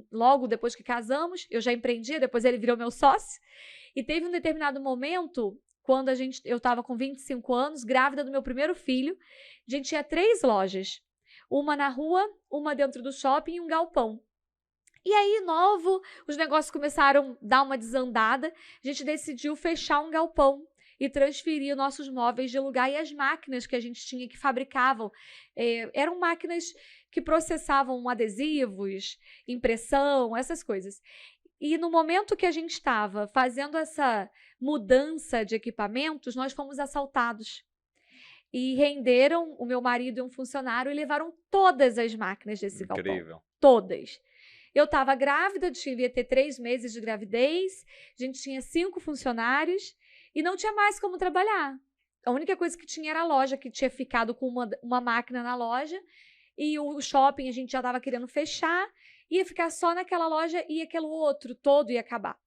logo depois que casamos. Eu já empreendia, depois ele virou meu sócio. E teve um determinado momento, quando eu estava com 25 anos, grávida do meu primeiro filho. A gente tinha 3 lojas. Uma na rua, uma dentro do shopping e um galpão. E aí, os negócios começaram a dar uma desandada. A gente decidiu fechar um galpão e transferir nossos móveis de lugar e as máquinas que a gente tinha que fabricavam. Eram máquinas que processavam adesivos, impressão, essas coisas. E no momento que a gente estava fazendo essa mudança de equipamentos, nós fomos assaltados. E renderam o meu marido e um funcionário e levaram todas as máquinas desse galpão. Incrível. Todas. Eu estava grávida, devia ter 3 meses de gravidez, a gente tinha 5 funcionários e não tinha mais como trabalhar. A única coisa que tinha era a loja, que tinha ficado com uma máquina na loja, e o shopping a gente já estava querendo fechar, ia ficar só naquela loja e aquele outro todo ia acabar.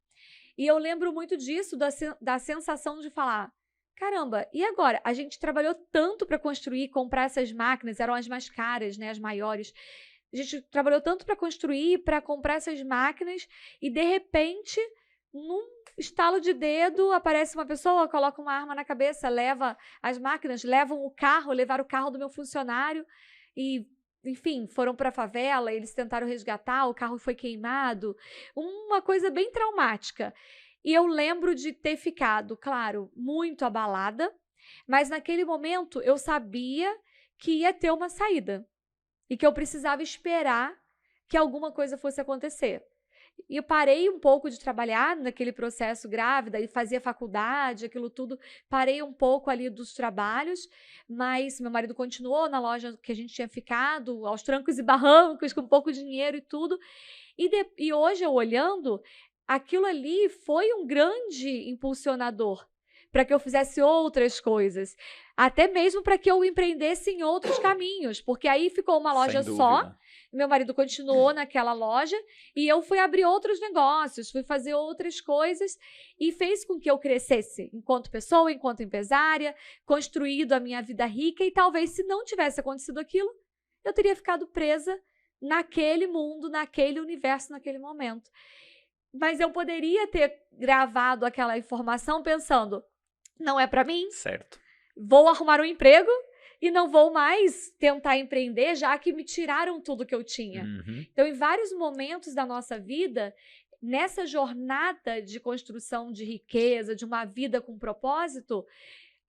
E eu lembro muito disso, da sensação de falar, caramba, e agora? A gente trabalhou tanto para construir, comprar essas máquinas, eram as mais caras, né, as maiores. A gente trabalhou tanto para construir, para comprar essas máquinas, e de repente, num estalo de dedo, aparece uma pessoa, coloca uma arma na cabeça, leva as máquinas, levaram o carro do meu funcionário, e, enfim, foram para a favela, eles tentaram resgatar, o carro foi queimado, uma coisa bem traumática. E eu lembro de ter ficado, claro, muito abalada, mas naquele momento eu sabia que ia ter uma saída. E que eu precisava esperar que alguma coisa fosse acontecer. E eu parei um pouco de trabalhar naquele processo grávida e fazia faculdade, aquilo tudo. Parei um pouco ali dos trabalhos, mas meu marido continuou na loja que a gente tinha ficado, aos trancos e barrancos, com pouco dinheiro e tudo. E hoje, eu olhando, aquilo ali foi um grande impulsionador. para que eu fizesse outras coisas. Até mesmo para que eu empreendesse em outros caminhos, porque aí ficou uma loja só, meu marido continuou naquela loja e eu fui abrir outros negócios, fui fazer outras coisas e fez com que eu crescesse enquanto pessoa, enquanto empresária, construído a minha vida rica e talvez se não tivesse acontecido aquilo, eu teria ficado presa naquele mundo, naquele universo, naquele momento. Mas eu poderia ter gravado aquela informação pensando, não é para mim, certo, vou arrumar um emprego e não vou mais tentar empreender, já que me tiraram tudo que eu tinha. Então, em vários momentos da nossa vida, nessa jornada de construção de riqueza, de uma vida com propósito,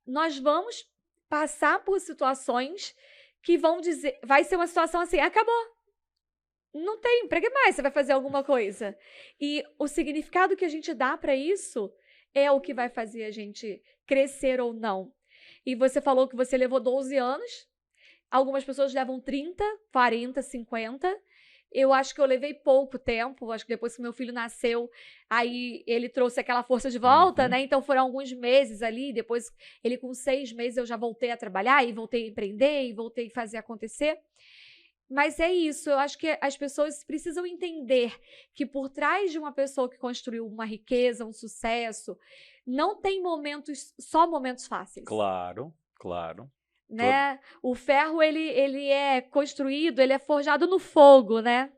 nós vamos passar por situações que vão dizer, vai ser uma situação assim, acabou. Não tem, para que mais você vai fazer alguma coisa? E o significado que a gente dá para isso é o que vai fazer a gente crescer ou não. E você falou que você levou 12 anos, algumas pessoas levam 30, 40, 50. Eu acho que eu levei pouco tempo, acho que depois que meu filho nasceu, aí ele trouxe aquela força de volta, né? Então foram alguns meses ali, depois ele com 6 meses eu já voltei a trabalhar e voltei a empreender e voltei a fazer acontecer. Mas é isso, eu acho que as pessoas precisam entender que por trás de uma pessoa que construiu uma riqueza, um sucesso, não tem só momentos fáceis. Claro, claro. Né? O ferro, ele é construído, ele é forjado no fogo, né?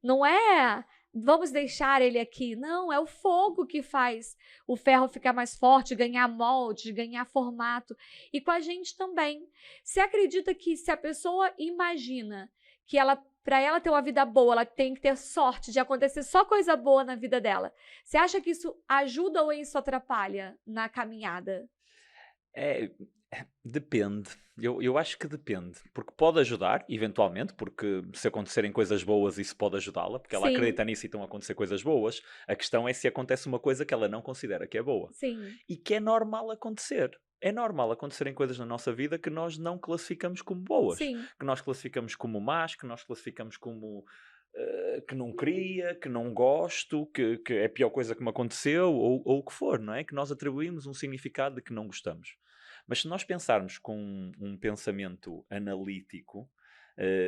Não é, vamos deixar ele aqui. Não, é o fogo que faz o ferro ficar mais forte, ganhar molde, ganhar formato. E com a gente também. Você acredita que se a pessoa imagina que para ela ter uma vida boa, ela tem que ter sorte de acontecer só coisa boa na vida dela. Você acha que isso ajuda ou isso atrapalha na caminhada? Depende. Eu acho que depende. Porque pode ajudar, eventualmente, porque se acontecerem coisas boas, isso pode ajudá-la, porque ela acredita nisso e estão a acontecer coisas boas. A questão é se acontece uma coisa que ela não considera que é boa. Sim. E que é normal acontecer. É normal acontecerem coisas na nossa vida que nós não classificamos como boas. Sim. Que nós classificamos como más, que nós classificamos como que não queria, que não gosto, que é a pior coisa que me aconteceu, ou o que for, não é? Que nós atribuímos um significado de que não gostamos. Mas se nós pensarmos com um pensamento analítico,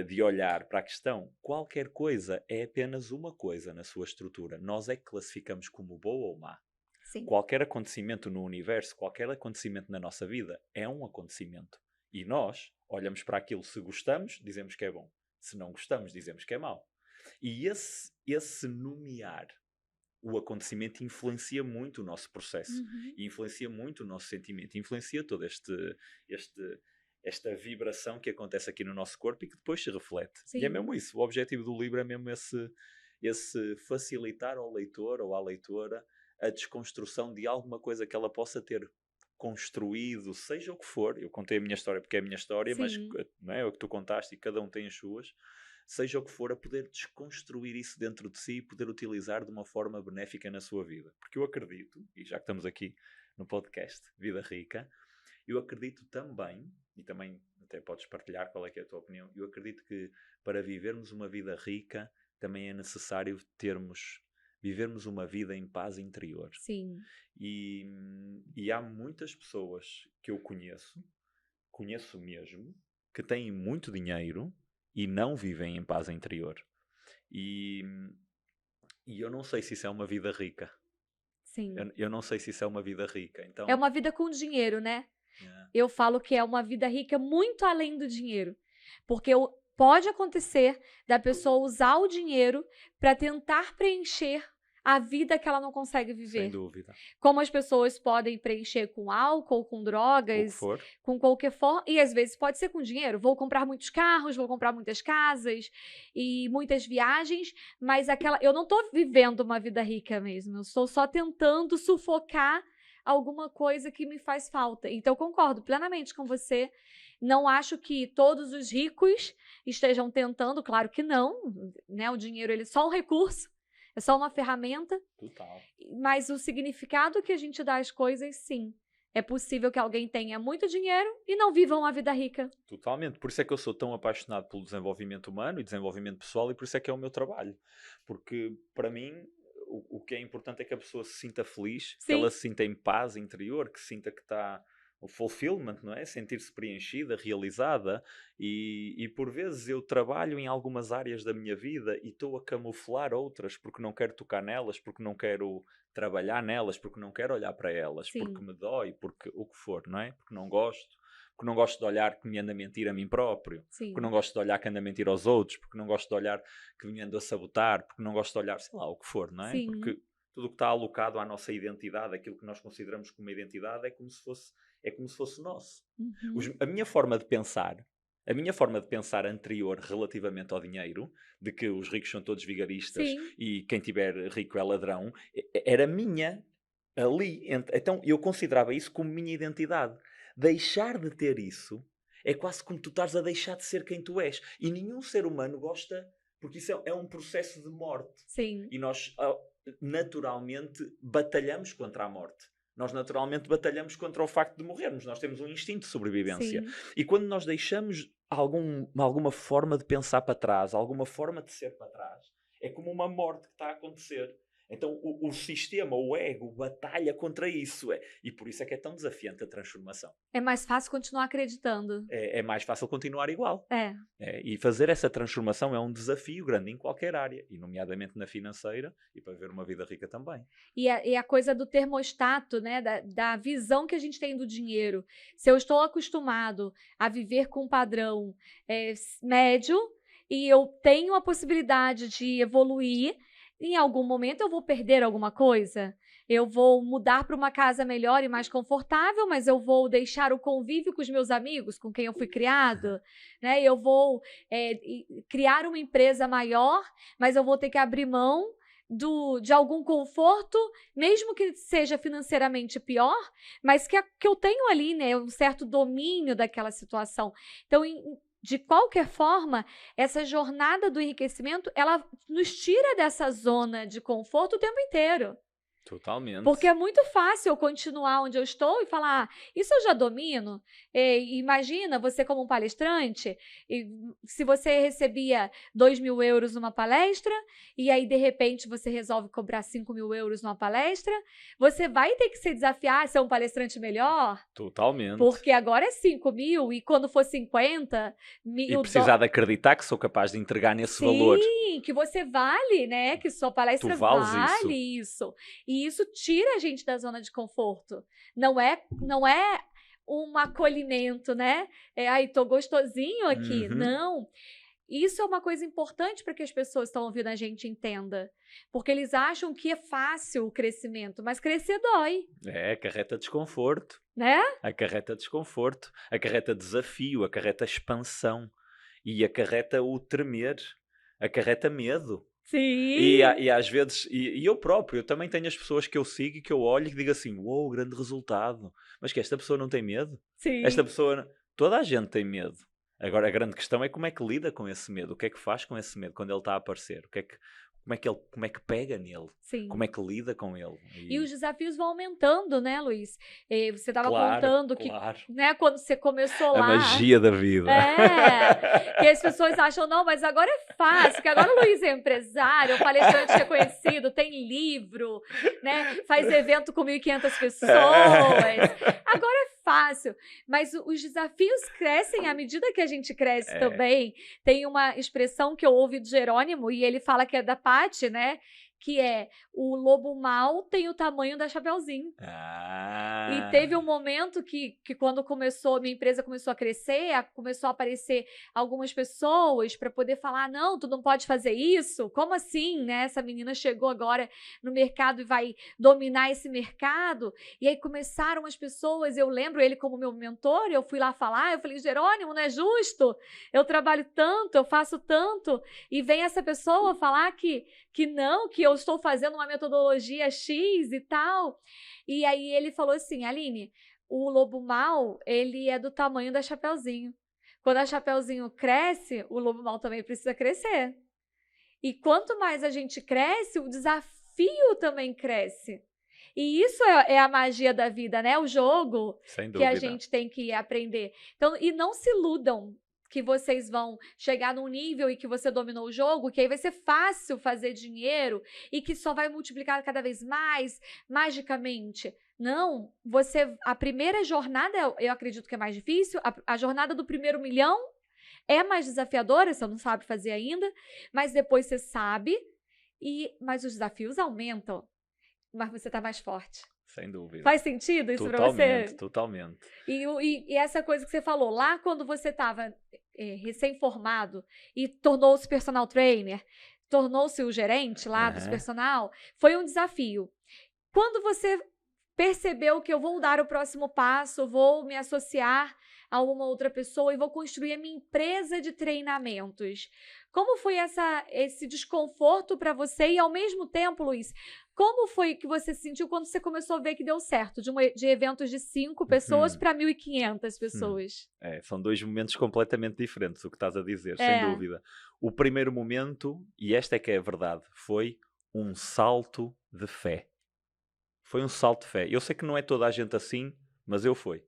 de olhar para a questão, qualquer coisa é apenas uma coisa na sua estrutura. Nós é que classificamos como boa ou má. Sim. Qualquer acontecimento no universo, qualquer acontecimento na nossa vida é um acontecimento. E nós olhamos para aquilo, se gostamos, dizemos que é bom. Se não gostamos, dizemos que é mau. E esse nomear o acontecimento influencia muito o nosso processo. E influencia muito o nosso sentimento. Influencia toda esta vibração que acontece aqui no nosso corpo e que depois se reflete. Sim. E é mesmo isso. O objetivo do livro é mesmo esse facilitar ao leitor ou à leitora a desconstrução de alguma coisa que ela possa ter construído, seja o que for. Eu contei a minha história porque é a minha história, sim, mas não é o que tu contaste e cada um tem as suas. Seja o que for, a poder desconstruir isso dentro de si e poder utilizar de uma forma benéfica na sua vida. Porque eu acredito, e já que estamos aqui no podcast Vida Rica, eu acredito também, e também até podes partilhar qual é que é a tua opinião, eu acredito que para vivermos uma vida rica também é necessário vivermos uma vida em paz interior. Sim. E há muitas pessoas que eu conheço mesmo, que têm muito dinheiro e não vivem em paz interior. E eu não sei se isso é uma vida rica. Sim. Eu não sei se isso é uma vida rica. Então, é uma vida com dinheiro, né? Eu falo que é uma vida rica muito além do dinheiro. Porque pode acontecer da pessoa usar o dinheiro para tentar preencher a vida que ela não consegue viver. Sem dúvida. Como as pessoas podem preencher com álcool, com drogas, com qualquer forma. E às vezes pode ser com dinheiro. Vou comprar muitos carros, vou comprar muitas casas e muitas viagens, mas eu não estou vivendo uma vida rica mesmo. Eu estou só tentando sufocar alguma coisa que me faz falta. Então eu concordo plenamente com você. Não acho que todos os ricos estejam tentando, claro que não, né? O dinheiro ele é só um recurso. É só uma ferramenta. Total. Mas o significado que a gente dá às coisas, sim. É possível que alguém tenha muito dinheiro e não viva uma vida rica. Totalmente. Por isso é que eu sou tão apaixonado pelo desenvolvimento humano e desenvolvimento pessoal e por isso é que é o meu trabalho. Porque, para mim, o que é importante é que a pessoa se sinta feliz, Sim. que ela se sinta em paz interior, que sinta que está o fulfillment, não é? Sentir-se preenchida, realizada. E por vezes eu trabalho em algumas áreas da minha vida e estou a camuflar outras porque não quero tocar nelas, porque não quero trabalhar nelas, porque não quero olhar para elas, Sim. porque me dói, porque o que for, não é? Porque não gosto de olhar que me anda a mentir a mim próprio, Sim. porque não gosto de olhar que anda a mentir aos outros, porque não gosto de olhar que me ando a sabotar, porque não gosto de olhar, sei lá, o que for, não é? Sim. Porque tudo o que está alocado à nossa identidade, aquilo que nós consideramos como uma identidade, é como se fosse nosso. Uhum. A minha forma de pensar anterior relativamente ao dinheiro, de que os ricos são todos vigaristas Sim. e quem tiver rico é ladrão, era minha ali. Então eu considerava isso como minha identidade. Deixar de ter isso é quase como tu estás a deixar de ser quem tu és. E nenhum ser humano gosta, porque isso é um processo de morte. Sim. E nós naturalmente batalhamos contra a morte. Nós naturalmente batalhamos contra o facto de morrermos. Nós temos um instinto de sobrevivência. Sim. E quando nós deixamos alguma forma de pensar para trás, alguma forma de ser para trás, é como uma morte que está a acontecer. Então o sistema, o ego, batalha contra isso. E por isso é que é tão desafiante a transformação. É mais fácil continuar acreditando. É mais fácil continuar igual. E fazer essa transformação é um desafio grande em qualquer área, e nomeadamente na financeira, e para ver uma vida rica também. E a coisa do termostato, né? Da visão que a gente tem do dinheiro. Se eu estou acostumado a viver com um padrão médio e eu tenho a possibilidade de evoluir, em algum momento eu vou perder alguma coisa. Eu vou mudar para uma casa melhor e mais confortável, mas eu vou deixar o convívio com os meus amigos, com quem eu fui criado, né? Eu vou criar uma empresa maior, mas eu vou ter que abrir mão de algum conforto, mesmo que seja financeiramente pior, mas que eu tenho ali, né? Um certo domínio daquela situação. Então, de qualquer forma, essa jornada do enriquecimento, ela nos tira dessa zona de conforto o tempo inteiro. Totalmente. Porque é muito fácil eu continuar onde eu estou e falar, isso eu já domino. Imagina você como um palestrante, se você recebia 2.000 euros numa palestra, e aí de repente você resolve cobrar 5.000 euros numa palestra, você vai ter que se desafiar a ser um palestrante melhor. Totalmente. Porque agora é 5.000 e quando for 50 mil... E precisar de acreditar que sou capaz de entregar nesse valor. Sim, que você vale, né? Que sua palestra vale isso. E isso tira a gente da zona de conforto. Não é um acolhimento, né? Ai, tô gostosinho aqui. Uhum. Não. Isso é uma coisa importante para que as pessoas que estão ouvindo a gente entenda. Porque eles acham que é fácil o crescimento, mas crescer dói. Acarreta desconforto. Né? Acarreta desconforto, acarreta desafio, acarreta expansão e acarreta o tremer, acarreta medo. Sim. E às vezes, e eu próprio, eu também tenho as pessoas que eu sigo e que eu olho e digo assim, uou, grande resultado. Mas que esta pessoa não tem medo? Sim. Esta pessoa, toda a gente tem medo. Agora a grande questão é como é que lida com esse medo, o que é que faz com esse medo quando ele está a aparecer, como é que pega nele, Sim. como é que lida com ele. E os desafios vão aumentando, né, Luiz? Você estava contando que, né, quando você começou lá... A magia da vida. Que as pessoas acham, não, mas agora é fácil, que agora o Luiz é empresário, palestrante reconhecido, tem livro, né, faz evento com 1.500 pessoas. Agora é fácil, mas os desafios crescem à medida que a gente cresce também. Tem uma expressão que eu ouvi do Jerônimo, e ele fala que é da Paty, né? Que é, o lobo mau tem o tamanho da Chapeuzinho. E teve um momento que quando minha empresa começou a crescer, começou a aparecer algumas pessoas para poder falar, não, tu não pode fazer isso? Como assim, né? Essa menina chegou agora no mercado e vai dominar esse mercado. E aí começaram as pessoas, eu lembro ele como meu mentor, eu fui lá falar, eu falei, Jerônimo, não é justo? Eu trabalho tanto, eu faço tanto, e vem essa pessoa falar que não, que eu estou fazendo uma metodologia X e tal. E aí ele falou assim, Aline, o lobo mau, ele é do tamanho da Chapeuzinho. Quando a Chapeuzinho cresce, o lobo mau também precisa crescer. E quanto mais a gente cresce, o desafio também cresce. E isso é a magia da vida, né? O jogo que a gente tem que aprender. Então, e não se iludam que vocês vão chegar num nível e que você dominou o jogo, que aí vai ser fácil fazer dinheiro e que só vai multiplicar cada vez mais, magicamente. Não, a primeira jornada, eu acredito que é mais difícil, a jornada do primeiro milhão é mais desafiadora, você não sabe fazer ainda, mas depois você sabe, mas os desafios aumentam, mas você tá mais forte. Sem dúvida. Faz sentido isso pra você? Totalmente. E essa coisa que você falou, lá quando você estava recém-formado e tornou-se personal trainer, tornou-se o gerente lá dos personal, foi um desafio. Quando você percebeu que eu vou dar o próximo passo, vou me associar a uma outra pessoa e vou construir a minha empresa de treinamentos. Como foi esse desconforto para você? E ao mesmo tempo, Luiz, como foi que você se sentiu quando você começou a ver que deu certo? De eventos de 5 pessoas para 1.500 pessoas. São 2 momentos completamente diferentes, o que estás a dizer, sem dúvida. O primeiro momento, e esta é que é a verdade, foi um salto de fé. Foi um salto de fé. Eu sei que não é toda a gente assim, mas eu fui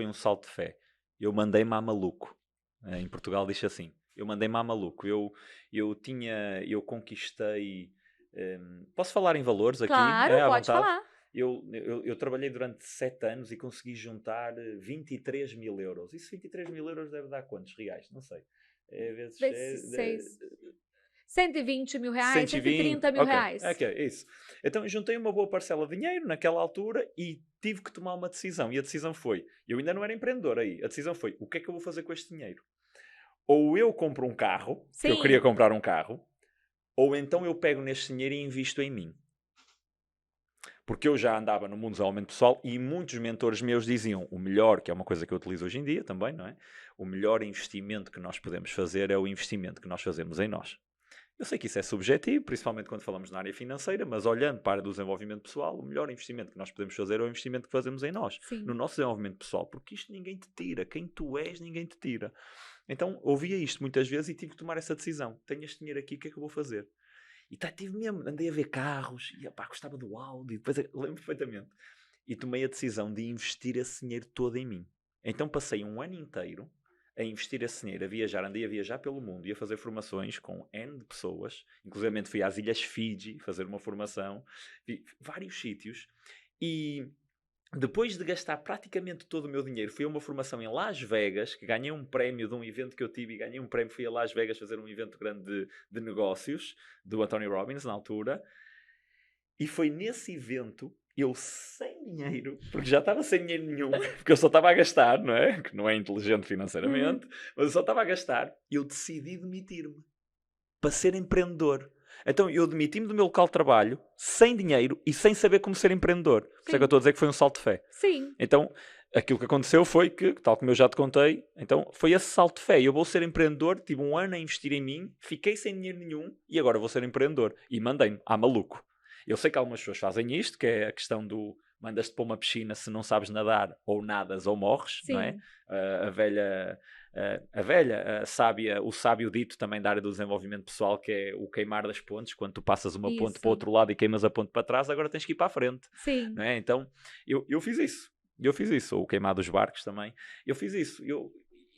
um salto de fé. Eu mandei-me a maluco. Em Portugal diz assim. Eu mandei-me a maluco. Eu conquistei... posso falar em valores aqui? Claro, pode falar. Eu trabalhei durante 7 anos e consegui juntar 23 mil euros. Isso 23 mil euros deve dar quantos reais? Não sei. Vezes 120 mil reais, 130 mil reais. Ok, isso. Então, juntei uma boa parcela de dinheiro naquela altura e tive que tomar uma decisão. E a decisão foi, eu ainda não era empreendedor aí, a decisão foi, o que é que eu vou fazer com este dinheiro? Ou eu compro um carro, que eu queria comprar um carro, ou então eu pego neste dinheiro e invisto em mim. Porque eu já andava no mundo do desenvolvimento pessoal e muitos mentores meus diziam o melhor, que é uma coisa que eu utilizo hoje em dia também, não é? O melhor investimento que nós podemos fazer é o investimento que nós fazemos em nós. Eu sei que isso é subjetivo, principalmente quando falamos na área financeira, mas olhando para a área do desenvolvimento pessoal, o melhor investimento que nós podemos fazer é o investimento que fazemos em nós, no nosso desenvolvimento pessoal, porque isto ninguém te tira. Quem tu és, ninguém te tira. Então, ouvia isto muitas vezes e tive que tomar essa decisão. Tenho este dinheiro aqui, o que é que eu vou fazer? E tive mesmo, andei a ver carros, e gostava do Audi, depois lembro perfeitamente. E tomei a decisão de investir esse dinheiro todo em mim. Então passei um ano inteiro a investir esse dinheiro, a viajar, andei a viajar pelo mundo e a fazer formações com N de pessoas, inclusive fui às Ilhas Fiji fazer uma formação, vi vários sítios, e depois de gastar praticamente todo o meu dinheiro, fui a uma formação em Las Vegas, que ganhei um prémio de um evento que eu tive, e ganhei um prémio, fui a Las Vegas fazer um evento grande de negócios, do Anthony Robbins, na altura, e foi nesse evento, eu sem dinheiro, porque já estava sem dinheiro nenhum, porque eu só estava a gastar, não é? Que não é inteligente financeiramente, mas eu só estava a gastar, eu decidi demitir-me para ser empreendedor. Então eu demiti-me do meu local de trabalho, sem dinheiro e sem saber como ser empreendedor. Por isso é que eu estou a dizer que foi um salto de fé. Sim. Então, aquilo que aconteceu foi que, tal como eu já te contei, então foi esse salto de fé. Eu vou ser empreendedor, tive um ano a investir em mim, fiquei sem dinheiro nenhum e agora vou ser empreendedor. E mandei-me, maluco. Eu sei que algumas pessoas fazem isto, que é a questão do mandas-te para uma piscina se não sabes nadar, ou nadas ou morres, não é? A velha sábia, o sábio dito também da área do desenvolvimento pessoal, que é o queimar das pontes, quando tu passas uma ponte para o outro lado e queimas a ponte para trás, agora tens que ir para a frente. Sim. Não é? Então, eu fiz isso. Ou o queimar dos barcos também. Eu fiz isso.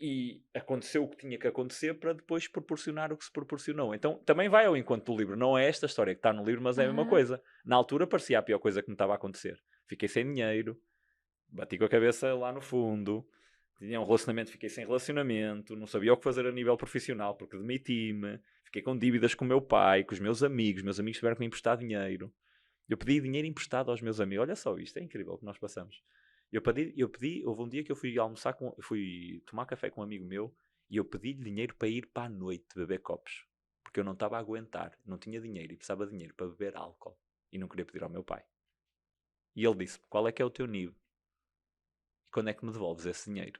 E aconteceu o que tinha que acontecer para depois proporcionar o que se proporcionou. Então, também vai ao encontro do livro. Não é esta história que está no livro, mas é a mesma coisa. Na altura parecia a pior coisa que me estava a acontecer. Fiquei sem dinheiro, bati com a cabeça lá no fundo, tinha um relacionamento, fiquei sem relacionamento, não sabia o que fazer a nível profissional porque demiti-me, fiquei com dívidas com o meu pai, com os meus amigos tiveram que me emprestar dinheiro. Eu pedi dinheiro emprestado aos meus amigos. Olha só isto, é incrível o que nós passamos. Eu pedi, houve um dia que eu fui fui tomar café com um amigo meu e eu pedi-lhe dinheiro para ir para a noite beber copos. Porque eu não estava a aguentar, não tinha dinheiro e precisava de dinheiro para beber álcool. E não queria pedir ao meu pai. E ele disse-me, qual é que é o teu nível? E quando é que me devolves esse dinheiro?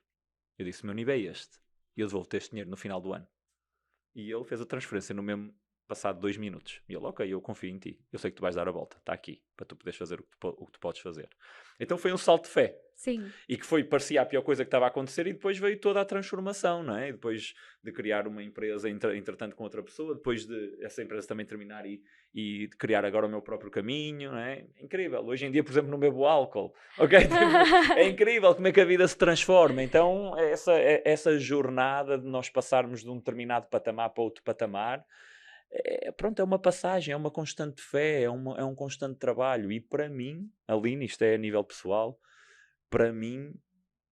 Eu disse, o meu nível é este. E eu devolvo-te este dinheiro no final do ano. E ele fez a transferência no mesmo passado 2 minutos. E ele, ok, eu confio em ti. Eu sei que tu vais dar a volta. Está aqui, para tu poderes fazer o que tu podes fazer. Então foi um salto de fé. Sim. E que parecia a pior coisa que estava a acontecer, e depois veio toda a transformação, não é? E depois de criar uma empresa, entretanto, com outra pessoa, depois de essa empresa também terminar e de criar agora o meu próprio caminho, não é? Incrível. Hoje em dia, por exemplo, não bebo álcool, ok? Tipo, é incrível como é que a vida se transforma. Então, essa jornada de nós passarmos de um determinado patamar para outro patamar, pronto, é uma passagem, é uma constante fé, é um constante trabalho. E para mim, Aline, isto é a nível pessoal, para mim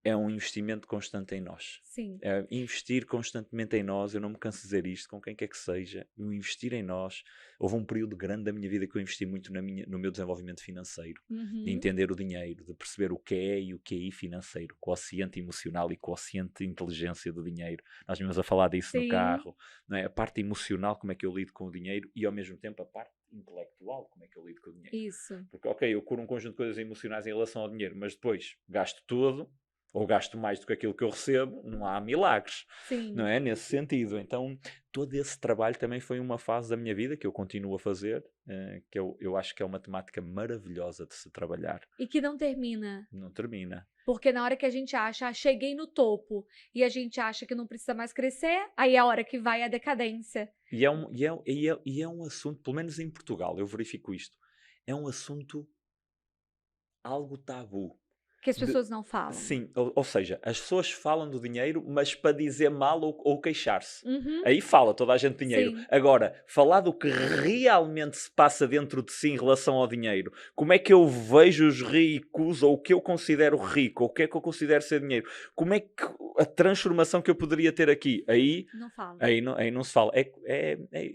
é um investimento constante em nós. Sim. É investir constantemente em nós. Eu não me canso de dizer isto com quem quer que seja. Eu investir em nós. Houve um período grande da minha vida que eu investi muito no meu desenvolvimento financeiro. De entender o dinheiro, de perceber o que é e o QI financeiro, quociente emocional e quociente inteligência do dinheiro. Nós vimos a falar disso no carro. Não é? A parte emocional, como é que eu lido com o dinheiro, e ao mesmo tempo a parte intelectual, como é que eu lido com o dinheiro. Isso. Porque, ok, eu curo um conjunto de coisas emocionais em relação ao dinheiro, mas depois gasto tudo, ou gasto mais do que aquilo que eu recebo, não há milagres. Sim. Não é? Nesse sentido. Então, todo esse trabalho também foi uma fase da minha vida que eu continuo a fazer, que eu acho que é uma temática maravilhosa de se trabalhar. E que não termina. Não termina. Porque na hora que a gente acha, cheguei no topo, e a gente acha que não precisa mais crescer, aí é a hora que vai a decadência. E é um assunto, pelo menos em Portugal, eu verifico isto, é um assunto algo tabu. Que as pessoas não falam. Sim, ou seja, as pessoas falam do dinheiro, mas para dizer mal ou queixar-se. Aí fala toda a gente de dinheiro. Sim. Agora, falar do que realmente se passa dentro de si em relação ao dinheiro. Como é que eu vejo os ricos, ou o que eu considero rico, ou o que é que eu considero ser dinheiro. Como é que a transformação que eu poderia ter aqui. Aí não fala. Aí não se fala.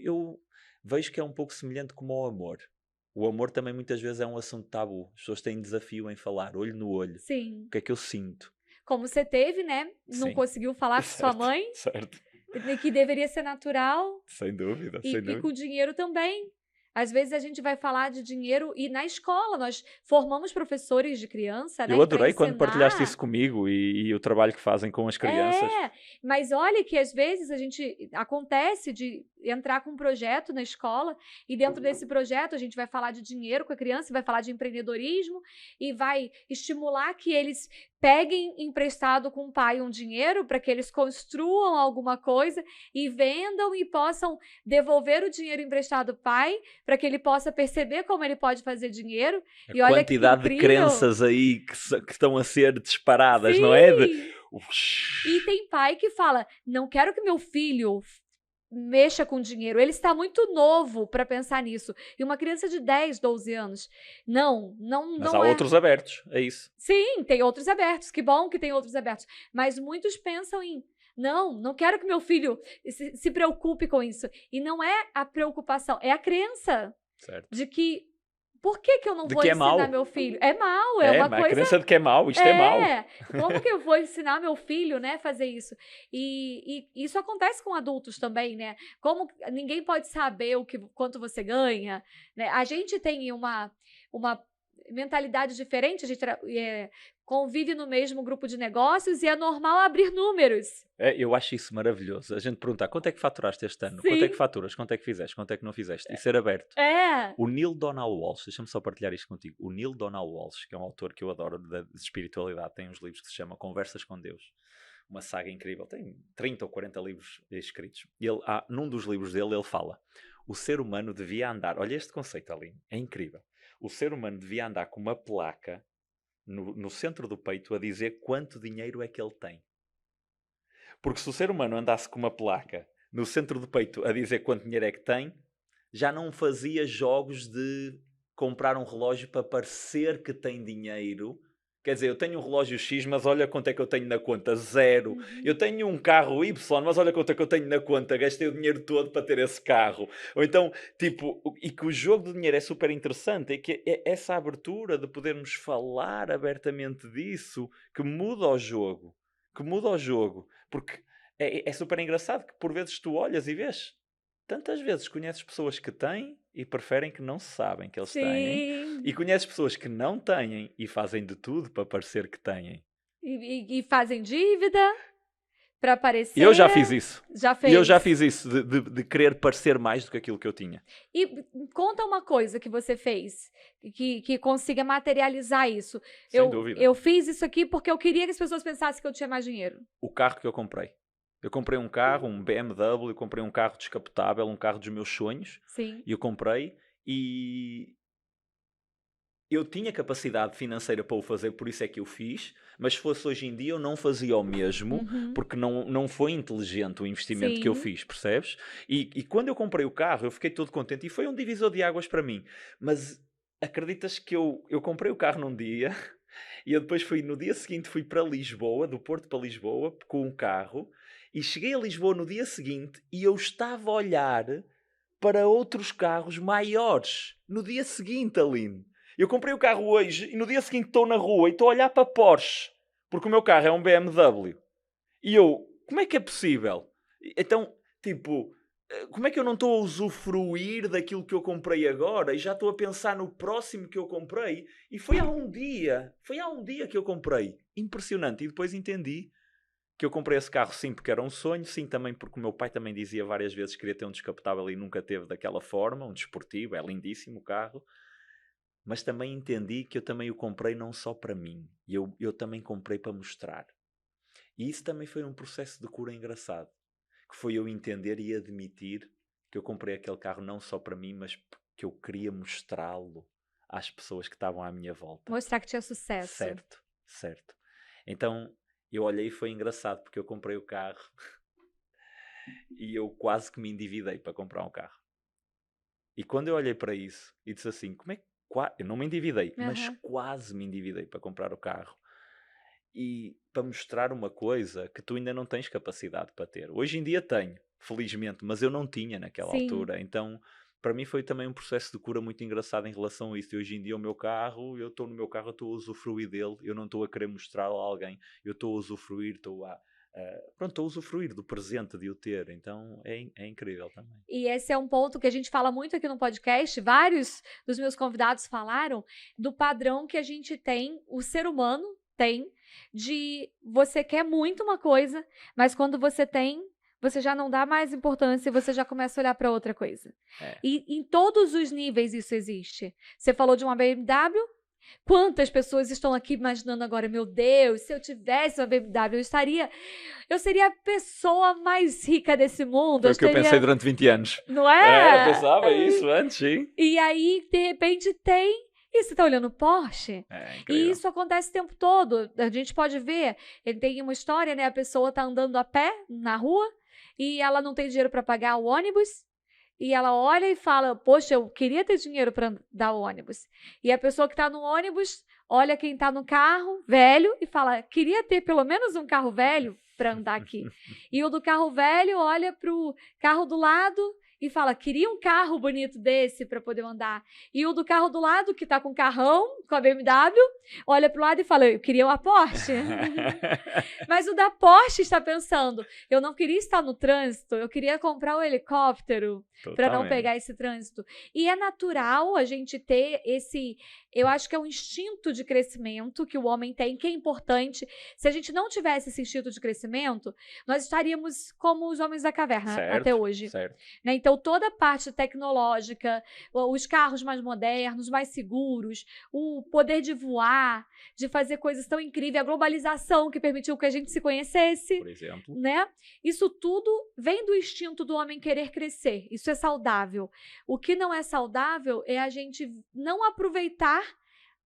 Eu vejo que é um pouco semelhante como ao amor. O amor também muitas vezes é um assunto tabu. As pessoas têm desafio em falar, olho no olho. Sim. O que é que eu sinto? Como você teve, né? Não Sim. conseguiu falar com sua mãe. Certo. Que deveria ser natural. Sem dúvida, sem E dúvida. com o dinheiro também. Às vezes a gente vai falar de dinheiro e na escola nós formamos professores de criança, né? Eu adorei quando partilhaste isso comigo e o trabalho que fazem com as crianças. Mas olha que às vezes acontece de entrar com um projeto na escola e dentro desse projeto a gente vai falar de dinheiro com a criança, vai falar de empreendedorismo e vai estimular que eles peguem emprestado com o pai um dinheiro para que eles construam alguma coisa e vendam e possam devolver o dinheiro emprestado ao pai para que ele possa perceber como ele pode fazer dinheiro. E olha que quantidade de crenças aí que estão a ser disparadas. Sim. Não é? E tem pai que fala, não quero que meu filho mexa com dinheiro, ele está muito novo para pensar nisso. E uma criança de 10, 12 anos, Mas há outros abertos, é isso. Sim, tem outros abertos, que bom que tem outros abertos. Mas muitos pensam em, não quero que meu filho se preocupe com isso. E não é a preocupação, é a crença. Certo. De que, por que eu não vou ensinar meu filho? É mal, é uma coisa... a crença de que é mal, isto é mal. Como que eu vou ensinar meu filho, né, fazer isso? E isso acontece com adultos também, né? Como ninguém pode saber quanto você ganha, né? A gente tem uma mentalidade diferente, a gente convive no mesmo grupo de negócios e é normal abrir números. Eu acho isso maravilhoso. A gente perguntar, quanto é que faturaste este ano? Sim. Quanto é que faturas? Quanto é que fizeste? Quanto é que não fizeste? E ser aberto. O Neale Donald Walsch, deixa-me só partilhar isto contigo. O Neale Donald Walsch, que é um autor que eu adoro de espiritualidade, tem uns livros que se chamam Conversas com Deus. Uma saga incrível. Tem 30 ou 40 livros escritos. E num dos livros dele, ele fala, o ser humano devia andar... Olha este conceito, Aline. É incrível. O ser humano devia andar com uma placa no centro do peito a dizer quanto dinheiro é que ele tem. Porque se o ser humano andasse com uma placa no centro do peito a dizer quanto dinheiro é que tem, já não fazia jogos de comprar um relógio para parecer que tem dinheiro. Quer dizer, eu tenho um relógio X, mas olha quanto é que eu tenho na conta, 0. Eu tenho um carro Y, mas olha quanto é que eu tenho na conta, gastei o dinheiro todo para ter esse carro. Ou então, e que o jogo do dinheiro é super interessante, é que essa abertura de podermos falar abertamente disso, que muda o jogo. Porque é super engraçado que por vezes tu olhas e vês, tantas vezes conheces pessoas que têm e preferem que não se sabem que eles têm. E conheces pessoas que não têm e fazem de tudo para parecer que têm. E fazem dívida. Pra parecer... E eu já fiz isso. Já fez. E eu já fiz isso, de querer parecer mais do que aquilo que eu tinha. E conta uma coisa que você fez, que consiga materializar isso. Sem dúvida. Eu fiz isso aqui porque eu queria que as pessoas pensassem que eu tinha mais dinheiro. O carro que eu comprei. Eu comprei um carro, um BMW, eu comprei um carro descapotável, um carro dos meus sonhos. Sim. E eu comprei e... eu tinha capacidade financeira para o fazer, por isso é que eu fiz, mas se fosse hoje em dia eu não fazia o mesmo, porque não foi inteligente o investimento que eu fiz, percebes? E quando eu comprei o carro, eu fiquei todo contente e foi um divisor de águas para mim. Mas acreditas que eu comprei o carro num dia e eu depois no dia seguinte fui para Lisboa, do Porto para Lisboa, com um carro, e cheguei a Lisboa no dia seguinte e eu estava a olhar para outros carros maiores. No dia seguinte, Aline. Eu comprei o carro hoje e no dia seguinte estou na rua e estou a olhar para Porsche. Porque o meu carro é um BMW. E eu, como é que é possível? Então, tipo, como é que eu não estou a usufruir daquilo que eu comprei agora e já estou a pensar no próximo que eu comprei? E foi há um dia que eu comprei. Impressionante. E depois entendi que eu comprei esse carro sim porque era um sonho, sim também porque o meu pai também dizia várias vezes que queria ter um descapotável e nunca teve daquela forma, um desportivo, é lindíssimo o carro. Mas também entendi que eu também o comprei não só para mim. Eu também comprei para mostrar. E isso também foi um processo de cura engraçado. Que foi eu entender e admitir que eu comprei aquele carro não só para mim, mas que eu queria mostrá-lo às pessoas que estavam à minha volta. Mostrar que tinha sucesso. Certo. Então, eu olhei e foi engraçado, porque eu comprei o carro e eu quase que me endividei para comprar um carro. E quando eu olhei para isso e disse assim, como é que eu não me endividei, mas quase me endividei para comprar o carro. E para mostrar uma coisa que tu ainda não tens capacidade para ter. Hoje em dia tenho, felizmente, mas eu não tinha naquela altura. Então, para mim foi também um processo de cura muito engraçado em relação a isso. E hoje em dia o meu carro, eu estou no meu carro, eu estou a usufruir dele. Eu não estou a querer mostrá-lo a alguém. Eu estou a usufruir, estou a usufruir do presente de o ter, então é incrível também. E esse é um ponto que a gente fala muito aqui no podcast, vários dos meus convidados falaram do padrão que a gente tem, o ser humano tem, de você quer muito uma coisa, mas quando você tem, você já não dá mais importância e você já começa a olhar para outra coisa. E em todos os níveis isso existe. Você falou de uma BMW, quantas pessoas estão aqui imaginando agora, meu Deus, se eu tivesse uma BMW, eu seria a pessoa mais rica desse mundo. Foi o que eu pensei durante 20 anos. Não é? Eu pensava isso antes, sim. E aí, de repente, tem... E você tá olhando Porsche? E isso acontece o tempo todo. A gente pode ver, ele tem uma história, né? A pessoa tá andando a pé na rua e ela não tem dinheiro para pagar o ônibus. E ela olha e fala, poxa, eu queria ter dinheiro para dar o ônibus. E a pessoa que está no ônibus olha quem está no carro velho e fala, queria ter pelo menos um carro velho para andar aqui. E o do carro velho olha para o carro do lado e fala, queria um carro bonito desse para poder andar. E o do carro do lado, que está com o carrão, com a BMW, olha para o lado e fala, eu queria uma Porsche. Mas o da Porsche está pensando, eu não queria estar no trânsito, eu queria comprar um helicóptero para não pegar esse trânsito. E é natural a gente ter esse, eu acho que é um instinto de crescimento que o homem tem, que é importante. Se a gente não tivesse esse instinto de crescimento, nós estaríamos como os homens da caverna até hoje. Né? Então, toda a parte tecnológica, os carros mais modernos, mais seguros, o poder de voar, de fazer coisas tão incríveis, a globalização que permitiu que a gente se conhecesse, por exemplo, né? Isso tudo vem do instinto do homem querer crescer. Isso é saudável. O que não é saudável é a gente não aproveitar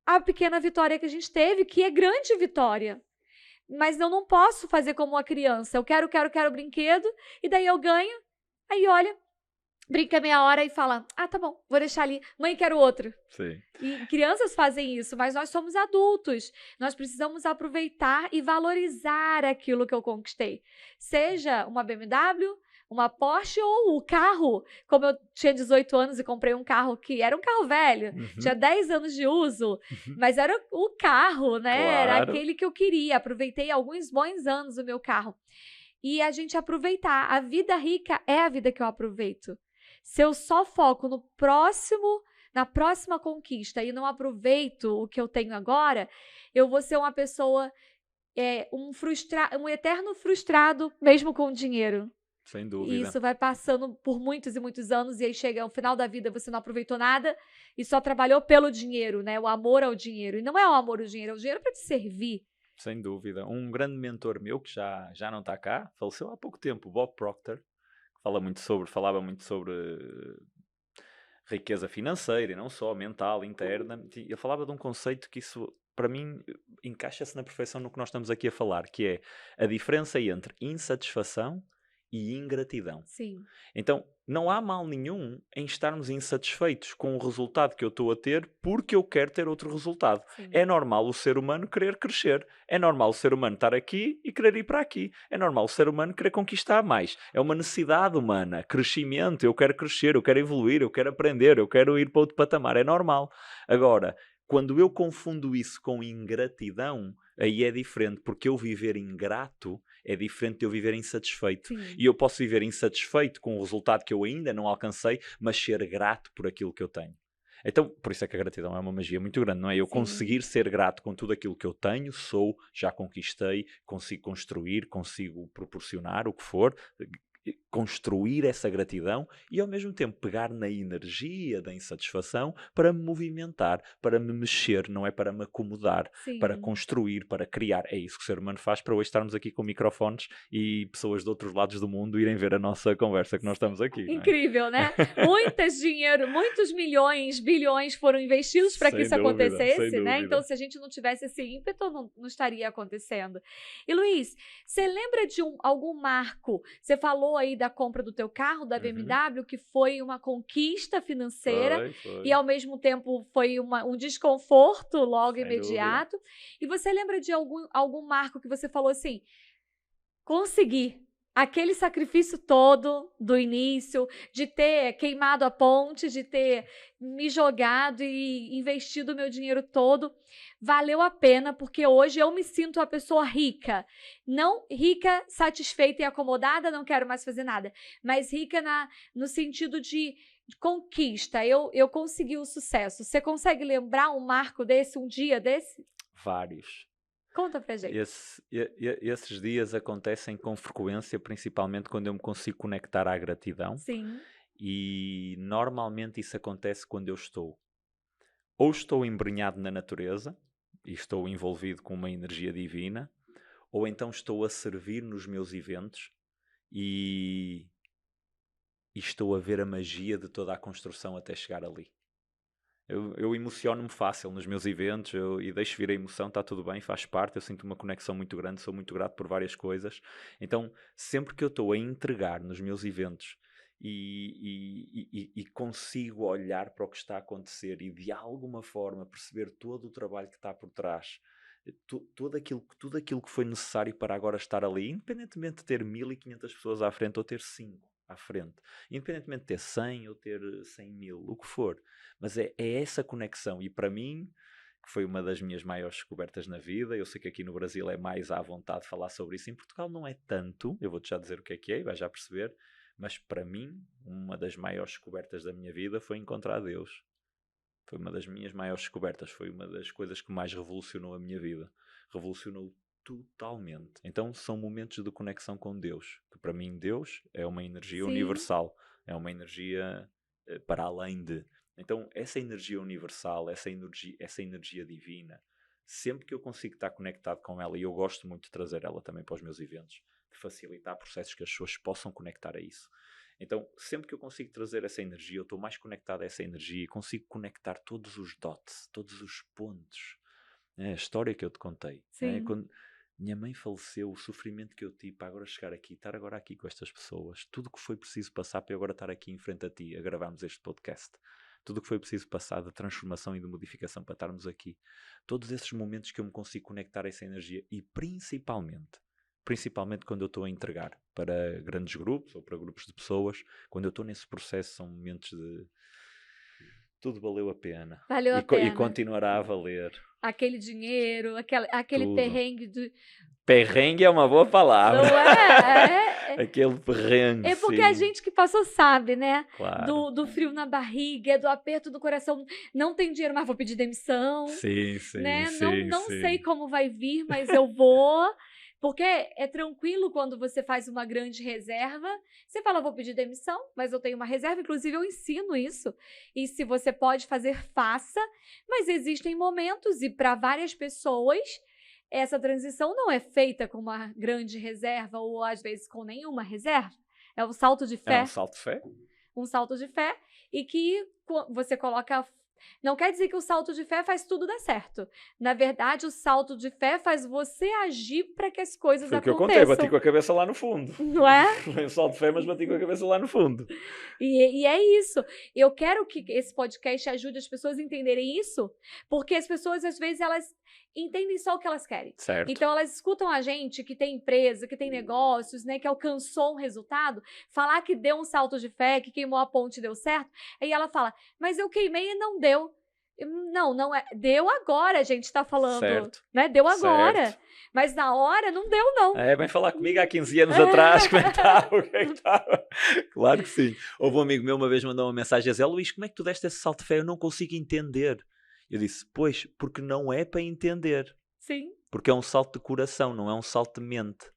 a pequena vitória que a gente teve, que é grande vitória. Mas eu não posso fazer como uma criança. Eu quero brinquedo, e daí eu ganho, aí olha, brinca meia hora e fala, tá bom, vou deixar ali. Mãe, quero outro. Sim. E crianças fazem isso, mas nós somos adultos. Nós precisamos aproveitar e valorizar aquilo que eu conquistei. Seja uma BMW, uma Porsche ou o carro. Como eu tinha 18 anos e comprei um carro que era um carro velho, tinha 10 anos de uso, mas era o carro, né? Claro. Era aquele que eu queria. Aproveitei alguns bons anos o meu carro. E a gente aproveitar. A vida rica é a vida que eu aproveito. Se eu só foco no próximo, na próxima conquista e não aproveito o que eu tenho agora, eu vou ser uma pessoa um eterno frustrado, mesmo com dinheiro. Sem E dúvida. isso vai passando por muitos e muitos anos, e aí chega ao final da vida, você não aproveitou nada e só trabalhou pelo dinheiro, né? O amor ao dinheiro. E não é o amor ao dinheiro, é o dinheiro para te servir. Sem dúvida. Um grande mentor meu, que já não está cá, faleceu há pouco tempo, o Bob Proctor, que falava muito sobre riqueza financeira e não só, mental, interna. Ele falava de um conceito que isso, para mim, encaixa-se na perfeição no que nós estamos aqui a falar, que é a diferença entre insatisfação e ingratidão. Sim. Então, não há mal nenhum em estarmos insatisfeitos com o resultado que eu estou a ter porque eu quero ter outro resultado. Sim. É normal o ser humano querer crescer. É normal o ser humano estar aqui e querer ir para aqui. É normal o ser humano querer conquistar mais. É uma necessidade humana. Crescimento. Eu quero crescer, eu quero evoluir, eu quero aprender, eu quero ir para outro patamar. É normal. Agora, quando eu confundo isso com ingratidão, aí é diferente, porque eu viver ingrato é diferente de eu viver insatisfeito. Sim. E eu posso viver insatisfeito com o resultado que eu ainda não alcancei, mas ser grato por aquilo que eu tenho. Então, por isso é que a gratidão é uma magia muito grande, não é? Eu Sim. conseguir ser grato com tudo aquilo que eu tenho, sou, já conquistei, consigo construir, consigo proporcionar o que for, construir essa gratidão e ao mesmo tempo pegar na energia da insatisfação para me movimentar, para me mexer, não é para me acomodar, Sim. para construir, para criar. É isso que o ser humano faz para hoje estarmos aqui com microfones e pessoas de outros lados do mundo irem ver a nossa conversa que nós estamos aqui. Incrível, né? Muitos milhões, bilhões foram investidos para que isso acontecesse, né? Então, se a gente não tivesse esse ímpeto, não estaria acontecendo. E Luiz, você lembra de algum marco? Você falou aí da compra do teu carro, da BMW, que foi uma conquista financeira Foi. e ao mesmo tempo foi um desconforto logo Sem imediato. dúvida. E você lembra de algum marco que você falou assim, consegui? Aquele sacrifício todo do início, de ter queimado a ponte, de ter me jogado e investido o meu dinheiro todo, valeu a pena, porque hoje eu me sinto uma pessoa rica. Não rica, satisfeita e acomodada, não quero mais fazer nada, mas rica no sentido de conquista. Eu consegui o sucesso. Você consegue lembrar um marco desse, um dia desse? Vários. Conta pra gente. Esses dias acontecem com frequência, principalmente quando eu me consigo conectar à gratidão. Sim. E normalmente isso acontece quando eu ou estou embrenhado na natureza e estou envolvido com uma energia divina, ou então estou a servir nos meus eventos e estou a ver a magia de toda a construção até chegar ali. Eu emociono-me fácil nos meus eventos e deixo vir a emoção, está tudo bem, faz parte, eu sinto uma conexão muito grande, sou muito grato por várias coisas. Então, sempre que eu estou a entregar nos meus eventos e consigo olhar para o que está a acontecer e de alguma forma perceber todo o trabalho que está por trás, tudo aquilo que foi necessário para agora estar ali, independentemente de ter 1500 pessoas à frente ou ter 5 à frente, independentemente de ter 100 ou ter 100.000, o que for, mas é essa conexão, e para mim, que foi uma das minhas maiores descobertas na vida, eu sei que aqui no Brasil é mais à vontade de falar sobre isso, em Portugal não é tanto, eu vou-te já dizer o que é e vais já perceber, mas para mim, uma das maiores descobertas da minha vida foi encontrar Deus. Foi uma das minhas maiores descobertas, foi uma das coisas que mais revolucionou a minha vida. Revolucionou totalmente. Então são momentos de conexão com Deus, que para mim Deus é uma energia universal, é uma energia para além de. Então essa energia universal, essa energia divina, sempre que eu consigo estar conectado com ela, e eu gosto muito de trazer ela também para os meus eventos, de facilitar processos que as pessoas possam conectar a isso. Então, sempre que eu consigo trazer essa energia, eu estou mais conectado a essa energia e consigo conectar todos os dots, todos os pontos. A história que eu te contei. Quando minha mãe faleceu, o sofrimento que eu tive para agora chegar aqui, estar agora aqui com estas pessoas, tudo o que foi preciso passar para eu agora estar aqui em frente a ti, a gravarmos este podcast, tudo o que foi preciso passar de transformação e de modificação para estarmos aqui, todos esses momentos que eu me consigo conectar a essa energia e principalmente quando eu estou a entregar para grandes grupos ou para grupos de pessoas, quando eu estou nesse processo, são momentos tudo valeu a pena. Valeu a E pena. continuará a valer. Aquele dinheiro, aquele Tudo. perrengue de... Perrengue é uma boa palavra. Não é? Aquele perrengue, É porque sim. a gente que passou sabe, né? Claro. Do frio na barriga, do aperto do coração. Não tem dinheiro, mas vou pedir demissão. Sim, sim, Né? sim. Não sim. sei como vai vir, mas eu vou. Porque é tranquilo quando você faz uma grande reserva. Você fala, vou pedir demissão, mas eu tenho uma reserva. Inclusive, eu ensino isso. E se você pode fazer, faça. Mas existem momentos, e para várias pessoas, essa transição não é feita com uma grande reserva, ou às vezes com nenhuma reserva. É um salto de fé. É um salto de fé. Um salto de fé. E que você coloca... Não quer dizer que o salto de fé faz tudo dar certo. Na verdade, o salto de fé faz você agir para que as coisas Foi o que eu aconteçam. contei, bati com a cabeça lá no fundo. Não é? Foi um salto de fé, mas bati com a cabeça lá no fundo. E é isso. Eu quero que esse podcast ajude as pessoas a entenderem isso, porque as pessoas, às vezes, elas entendem só o que elas querem. Certo. Então, elas escutam a gente que tem empresa, que tem negócios, né, que alcançou um resultado, falar que deu um salto de fé, que queimou a ponte e deu certo, aí ela fala, mas eu queimei e não deu. Não é. Deu agora, a gente tá falando. Certo. Né? Deu agora. Certo. Mas na hora não deu, não. É, vem falar comigo há 15 anos atrás, como é que estava, o que é que estava? Claro que sim. Houve um amigo meu uma vez mandou uma mensagem a dizer, Luís, como é que tu deste esse salto de fé? Eu não consigo entender. Eu disse, pois, porque não é para entender. Sim. Porque é um salto de coração, não é um salto de mente.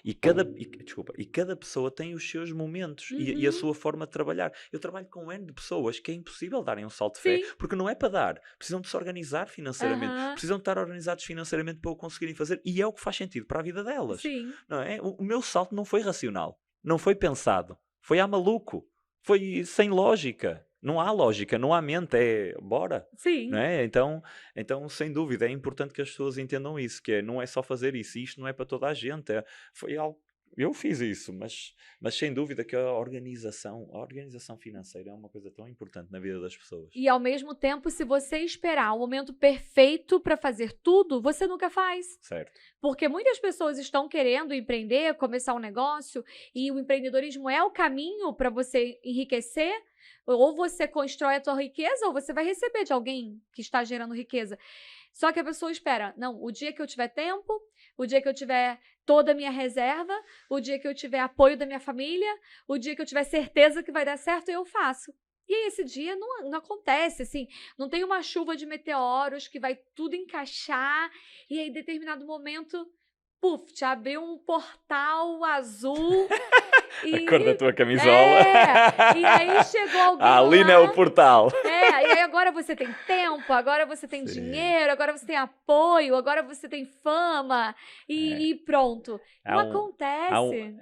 E cada pessoa tem os seus momentos e a sua forma de trabalhar. Eu trabalho com N de pessoas que é impossível darem um salto de fé, porque não é para dar. Precisam de se organizar financeiramente. Precisam de estar organizados financeiramente para o conseguirem fazer. E é o que faz sentido para a vida delas. Sim. Não é? O meu salto não foi racional. Não foi pensado. Foi a maluco. Foi sem lógica. Não há lógica, não há mente, é bora. Sim. Não é? Então, sem dúvida, é importante que as pessoas entendam isso, que não é só fazer isso, e isto não é para toda a gente. Foi algo, eu fiz isso, mas sem dúvida que a organização financeira é uma coisa tão importante na vida das pessoas. E ao mesmo tempo, se você esperar o momento perfeito para fazer tudo, você nunca faz. Certo. Porque muitas pessoas estão querendo empreender, começar um negócio, e o empreendedorismo é o caminho para você enriquecer. Ou você constrói a tua riqueza, ou você vai receber de alguém que está gerando riqueza. Só que a pessoa espera, não, o dia que eu tiver tempo, o dia que eu tiver toda a minha reserva, o dia que eu tiver apoio da minha família, o dia que eu tiver certeza que vai dar certo, eu faço. E aí esse dia não acontece, assim, não tem uma chuva de meteoros que vai tudo encaixar, e aí em determinado momento, puf, te abriu um portal azul... A cor da tua camisola. E aí chegou alguém ali lá, é o portal. e aí agora você tem tempo, agora você tem dinheiro, agora você tem apoio, agora você tem fama, e pronto. Não acontece.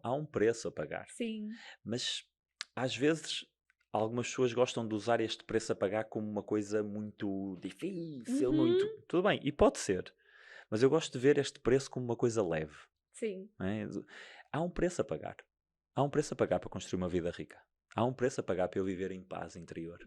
Há um preço a pagar. Sim. Mas, às vezes, algumas pessoas gostam de usar este preço a pagar como uma coisa muito difícil, muito... Tudo bem, e pode ser. Mas eu gosto de ver este preço como uma coisa leve. Sim. Não é? Há um preço a pagar. Há um preço a pagar para construir uma vida rica. Há um preço a pagar para eu viver em paz interior.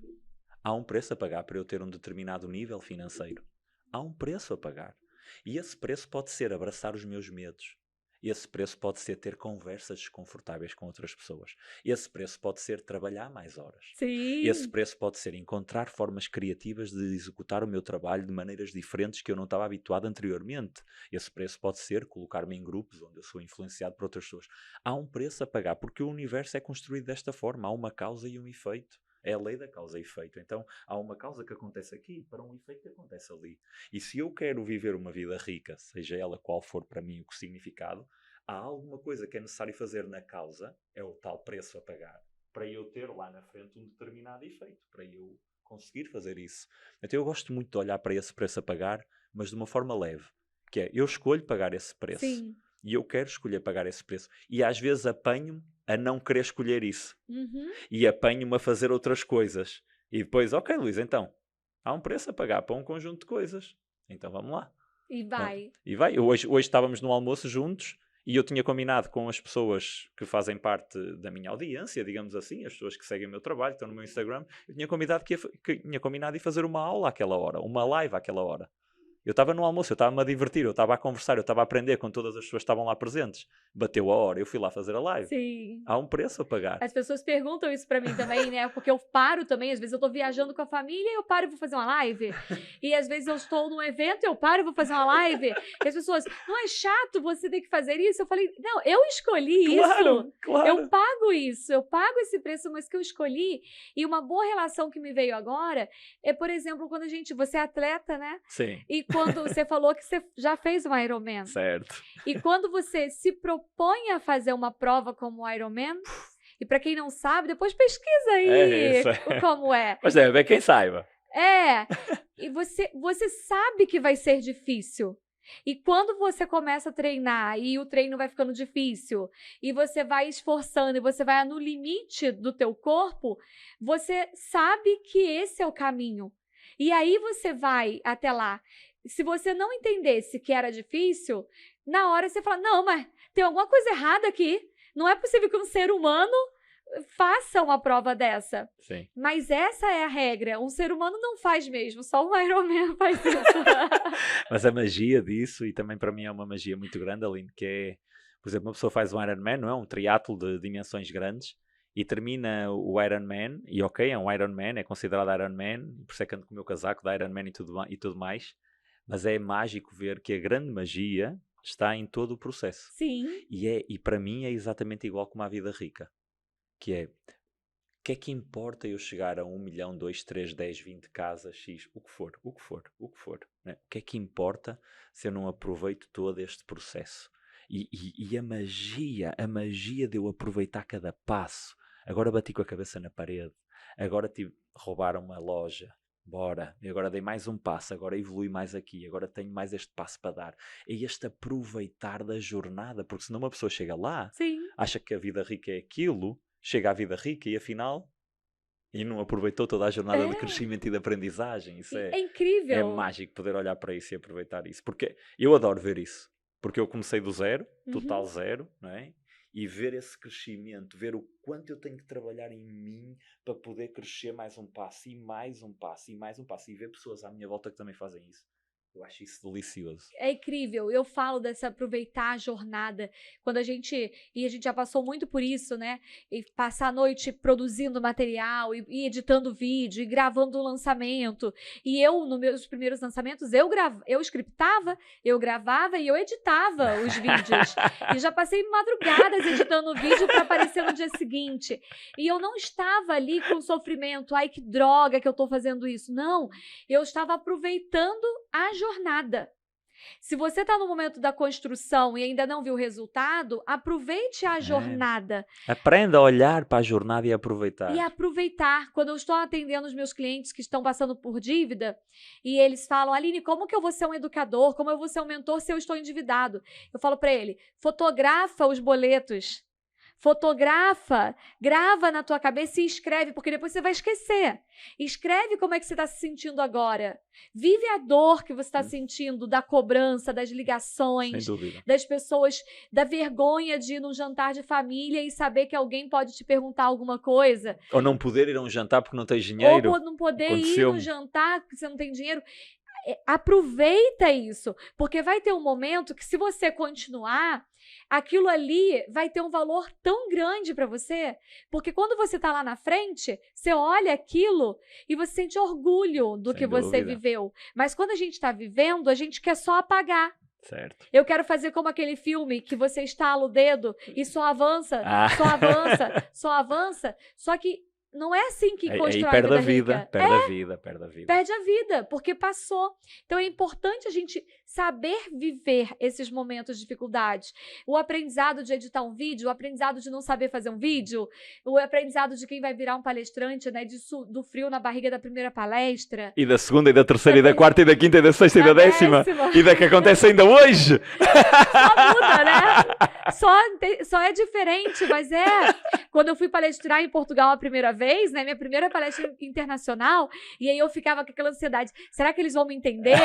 Há um preço a pagar para eu ter um determinado nível financeiro. Há um preço a pagar. E esse preço pode ser abraçar os meus medos. Esse preço pode ser ter conversas desconfortáveis com outras pessoas. Esse preço pode ser trabalhar mais horas. Sim. Esse preço pode ser encontrar formas criativas de executar o meu trabalho de maneiras diferentes que eu não estava habituado anteriormente. Esse preço pode ser colocar-me em grupos onde eu sou influenciado por outras pessoas. Há um preço a pagar, porque o universo é construído desta forma. Há uma causa e um efeito. É a lei da causa e efeito. Então, há uma causa que acontece aqui para um efeito que acontece ali. E se eu quero viver uma vida rica, seja ela qual for para mim o significado, há alguma coisa que é necessário fazer na causa, é o tal preço a pagar, para eu ter lá na frente um determinado efeito, para eu conseguir fazer isso. Então, eu gosto muito de olhar para esse preço a pagar, mas de uma forma leve. Que é, eu escolho pagar esse preço. Sim. E eu quero escolher pagar esse preço. E às vezes apanho-me a não querer escolher isso. E apanho-me a fazer outras coisas. E depois, ok, Luís, então, há um preço a pagar para um conjunto de coisas. Então vamos lá. E vai. E vai. Hoje estávamos no almoço juntos e eu tinha combinado com as pessoas que fazem parte da minha audiência, digamos assim, as pessoas que seguem o meu trabalho, que estão no meu Instagram, eu tinha combinado que tinha combinado de fazer uma aula àquela hora, uma live àquela hora. Eu estava no almoço, eu estava-me a divertir, eu estava a conversar, eu estava a aprender com todas as pessoas que estavam lá presentes. Bateu a hora, eu fui lá fazer a live. Sim. Há um preço a pagar. As pessoas perguntam isso pra mim também, né? Porque eu paro também, às vezes eu tô viajando com a família e eu paro e vou fazer uma live. E às vezes eu estou num evento e eu paro e vou fazer uma live. E as pessoas, não é chato você ter que fazer isso? Eu falei, não, eu escolhi isso. Claro. Eu pago isso, eu pago esse preço, mas que eu escolhi. E uma boa relação que me veio agora é, por exemplo, quando você é atleta, né? Sim. E quando você falou que você já fez um Ironman. Certo. E quando você se propõe a fazer uma prova como o Ironman, e para quem não sabe, depois pesquisa aí como é. Mas deve ver quem saiba. E você sabe que vai ser difícil. E quando você começa a treinar e o treino vai ficando difícil e você vai esforçando e você vai no limite do teu corpo, você sabe que esse é o caminho. E aí você vai até lá. Se você não entendesse que era difícil, na hora você fala, não, mas tem alguma coisa errada aqui. Não é possível que um ser humano faça uma prova dessa. Sim. Mas essa é a regra. Um ser humano não faz mesmo, só um Ironman faz isso. Mas a magia disso, e também para mim é uma magia muito grande, Aline, que é, por exemplo, uma pessoa faz um Ironman, não é? Um triatlo de dimensões grandes, e termina o Ironman, e ok, é um Ironman, é considerado Ironman, por isso é que ando com o meu casaco de Ironman e tudo mais, mas é mágico ver que a grande magia está em todo o processo. Sim. E para mim é exatamente igual como a vida rica. Que é, o que é que importa eu chegar a 1 milhão, 2, 3, 10, 20 casas, X, o que for. Né? O que é que importa se eu não aproveito todo este processo? E a magia de eu aproveitar cada passo. Agora bati com a cabeça na parede, agora roubaram uma loja, bora, e agora dei mais um passo, agora evolui mais aqui, agora tenho mais este passo para dar. É este aproveitar da jornada, porque senão uma pessoa chega lá, Sim. acha que a vida rica é aquilo, chega à vida rica e afinal e não aproveitou toda a jornada de crescimento e de aprendizagem. Isso é incrível. É mágico poder olhar para isso e aproveitar isso. Porque eu adoro ver isso. Porque eu comecei do zero, total zero, não é? E ver esse crescimento, ver o quanto eu tenho que trabalhar em mim para poder crescer mais um passo e mais um passo e mais um passo. E ver pessoas à minha volta que também fazem isso. Eu acho isso delicioso. É incrível. Eu falo dessa aproveitar a jornada. Quando a gente já passou muito por isso, né? E passar a noite produzindo material, e editando vídeo, e gravando o lançamento. E eu, nos meus primeiros lançamentos, eu scriptava, eu gravava e eu editava os vídeos. E já passei madrugadas editando o vídeo para aparecer no dia seguinte. E eu não estava ali com sofrimento. Ai, que droga que eu tô fazendo isso. Não. Eu estava aproveitando a jornada. Se você está no momento da construção e ainda não viu o resultado, aproveite a jornada. Aprenda a olhar para a jornada e aproveitar. E aproveitar. Quando eu estou atendendo os meus clientes que estão passando por dívida e eles falam, Aline, como que eu vou ser um educador? Como eu vou ser um mentor se eu estou endividado? Eu falo para ele, fotografa os boletos. Fotografa, grava na tua cabeça e escreve, porque depois você vai esquecer. Escreve como é que você está se sentindo agora. Vive a dor que você está sentindo, da cobrança, das ligações, das pessoas, da vergonha de ir num jantar de família e saber que alguém pode te perguntar alguma coisa. Ou não poder ir a um jantar porque não tem dinheiro. Ou não poder ir no jantar porque você não tem dinheiro. Aproveita isso, porque vai ter um momento que se você continuar, aquilo ali vai ter um valor tão grande para você, porque quando você tá lá na frente, você olha aquilo e você sente orgulho do que você viveu. Mas quando a gente tá vivendo, a gente quer só apagar. Certo. Eu quero fazer como aquele filme que você estala o dedo e só avança, só avança, só avança, só que não é assim que constrói a vida rica. Perde a vida. Perde a vida, porque passou. Então é importante a gente saber viver esses momentos de dificuldade. O aprendizado de editar um vídeo, o aprendizado de não saber fazer um vídeo, o aprendizado de quem vai virar um palestrante, né, do frio na barriga da primeira palestra. E da segunda, e da terceira, e da quarta, e da quinta, e da sexta, e da décima. E da que acontece ainda hoje. Só muda, né? Só é diferente, mas quando eu fui palestrar em Portugal a primeira vez, né? Minha primeira palestra internacional, e aí eu ficava com aquela ansiedade. Será que eles vão me entender?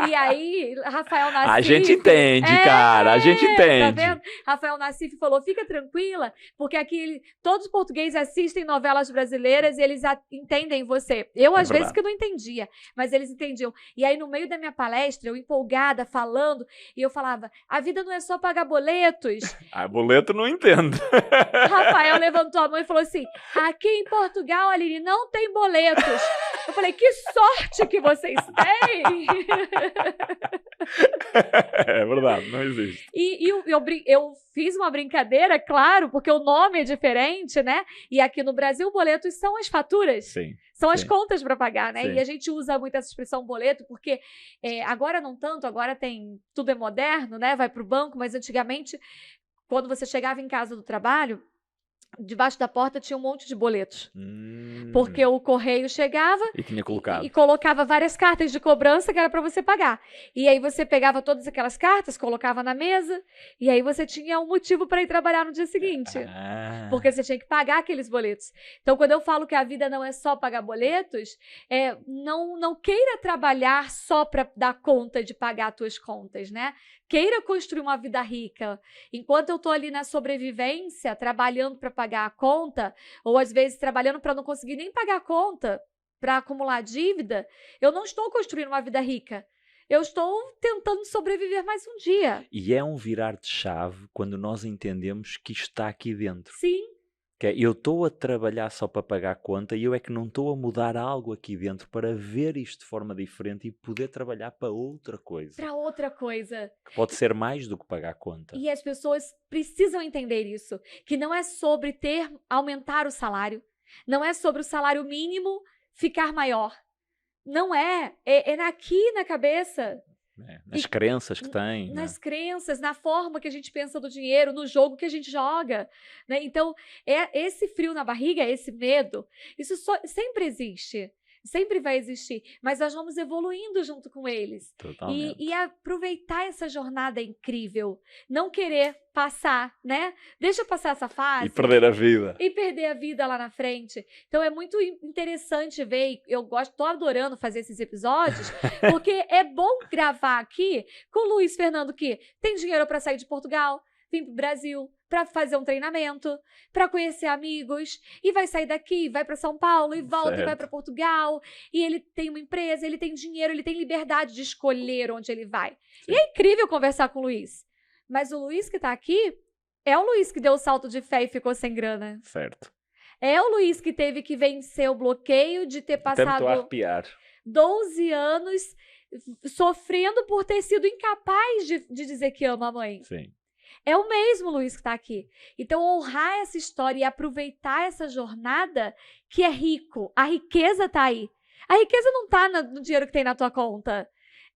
E aí, Rafael Nassif... A gente entende, cara. A gente entende. Tá vendo? Rafael Nassif falou, fica tranquila, porque aqui todos os portugueses assistem novelas brasileiras e eles entendem você. Eu, às vezes, que eu não entendia, mas eles entendiam. E aí, no meio da minha palestra, eu empolgada, falando, e eu falava, a vida não é só pagar boletos. Boleto não entendo. Rafael levantou a mão e falou assim, aqui em Portugal, Aline, não tem boletos. Eu falei, que sorte que vocês têm! É verdade, não existe. E eu fiz uma brincadeira, claro, porque o nome é diferente, né? E aqui no Brasil, boletos são as faturas. Sim. São as contas para pagar, né? Sim. E a gente usa muito essa expressão boleto, porque agora não tanto, agora tudo é moderno, né? Vai para o banco, mas antigamente, quando você chegava em casa do trabalho, debaixo da porta tinha um monte de boletos. Porque o correio chegava e tinha colocado. E colocava várias cartas de cobrança que era para você pagar. E aí você pegava todas aquelas cartas, colocava na mesa, e aí você tinha um motivo para ir trabalhar no dia seguinte. Porque você tinha que pagar aqueles boletos. Então, quando eu falo que a vida não é só pagar boletos, não queira trabalhar só para dar conta de pagar as tuas contas, né? Queira construir uma vida rica. Enquanto eu estou ali na sobrevivência, trabalhando para pagar a conta, ou às vezes trabalhando para não conseguir nem pagar a conta, para acumular dívida, eu não estou construindo uma vida rica. Eu estou tentando sobreviver mais um dia. E é um virar de chave quando nós entendemos que isto está aqui dentro. Sim. Que eu estou a trabalhar só para pagar a conta e eu é que não estou a mudar algo aqui dentro para ver isto de forma diferente e poder trabalhar para outra coisa. Para outra coisa. Que pode ser mais do que pagar a conta. E as pessoas precisam entender isso. Que não é sobre aumentar o salário. Não é sobre o salário mínimo ficar maior. Não é. É aqui na cabeça. Nas crenças que tem. Nas crenças, na forma que a gente pensa do dinheiro, no jogo que a gente joga. Né? Então, esse frio na barriga, esse medo, isso sempre existe. Sempre vai existir, mas nós vamos evoluindo junto com eles. Totalmente. E aproveitar essa jornada incrível. Não querer passar, né? Deixa passar essa fase. E perder a vida. E perder a vida lá na frente. Então é muito interessante ver, eu tô adorando fazer esses episódios, porque é bom gravar aqui com o Luiz Fernando, que tem dinheiro para sair de Portugal, vir pro Brasil, para fazer um treinamento, para conhecer amigos, e vai sair daqui, vai para São Paulo, e volta, e vai para Portugal, e ele tem uma empresa, ele tem dinheiro, ele tem liberdade de escolher onde ele vai. Sim. E é incrível conversar com o Luiz. Mas o Luiz que está aqui é o Luiz que deu o salto de fé e ficou sem grana. Certo. É o Luiz que teve que vencer o bloqueio de ter passado 12 anos sofrendo por ter sido incapaz de dizer que ama a mãe. Sim. É o mesmo Luiz que está aqui. Então, honrar essa história e aproveitar essa jornada que é rico. A riqueza está aí. A riqueza não está no dinheiro que tem na tua conta.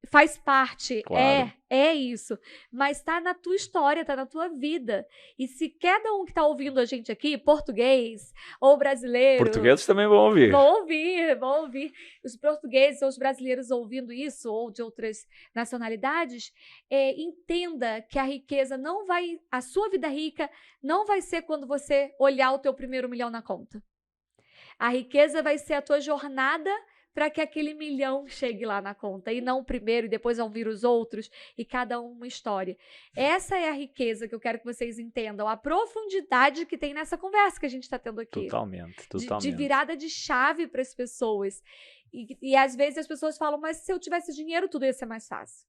Faz parte, claro. é isso. Mas está na tua história, está na tua vida. E se cada um que está ouvindo a gente aqui, português ou brasileiro... Portugueses também vão ouvir. Vão ouvir. Os portugueses ou os brasileiros ouvindo isso, ou de outras nacionalidades, entenda que a riqueza não vai... A sua vida rica não vai ser quando você olhar o teu primeiro milhão na conta. A riqueza vai ser a tua jornada para que aquele milhão chegue lá na conta, e não o primeiro, e depois vão vir os outros, e cada um uma história. Essa é a riqueza que eu quero que vocês entendam, a profundidade que tem nessa conversa que a gente está tendo aqui. Totalmente. De virada de chave para as pessoas. E às vezes as pessoas falam, mas se eu tivesse dinheiro, tudo ia ser mais fácil.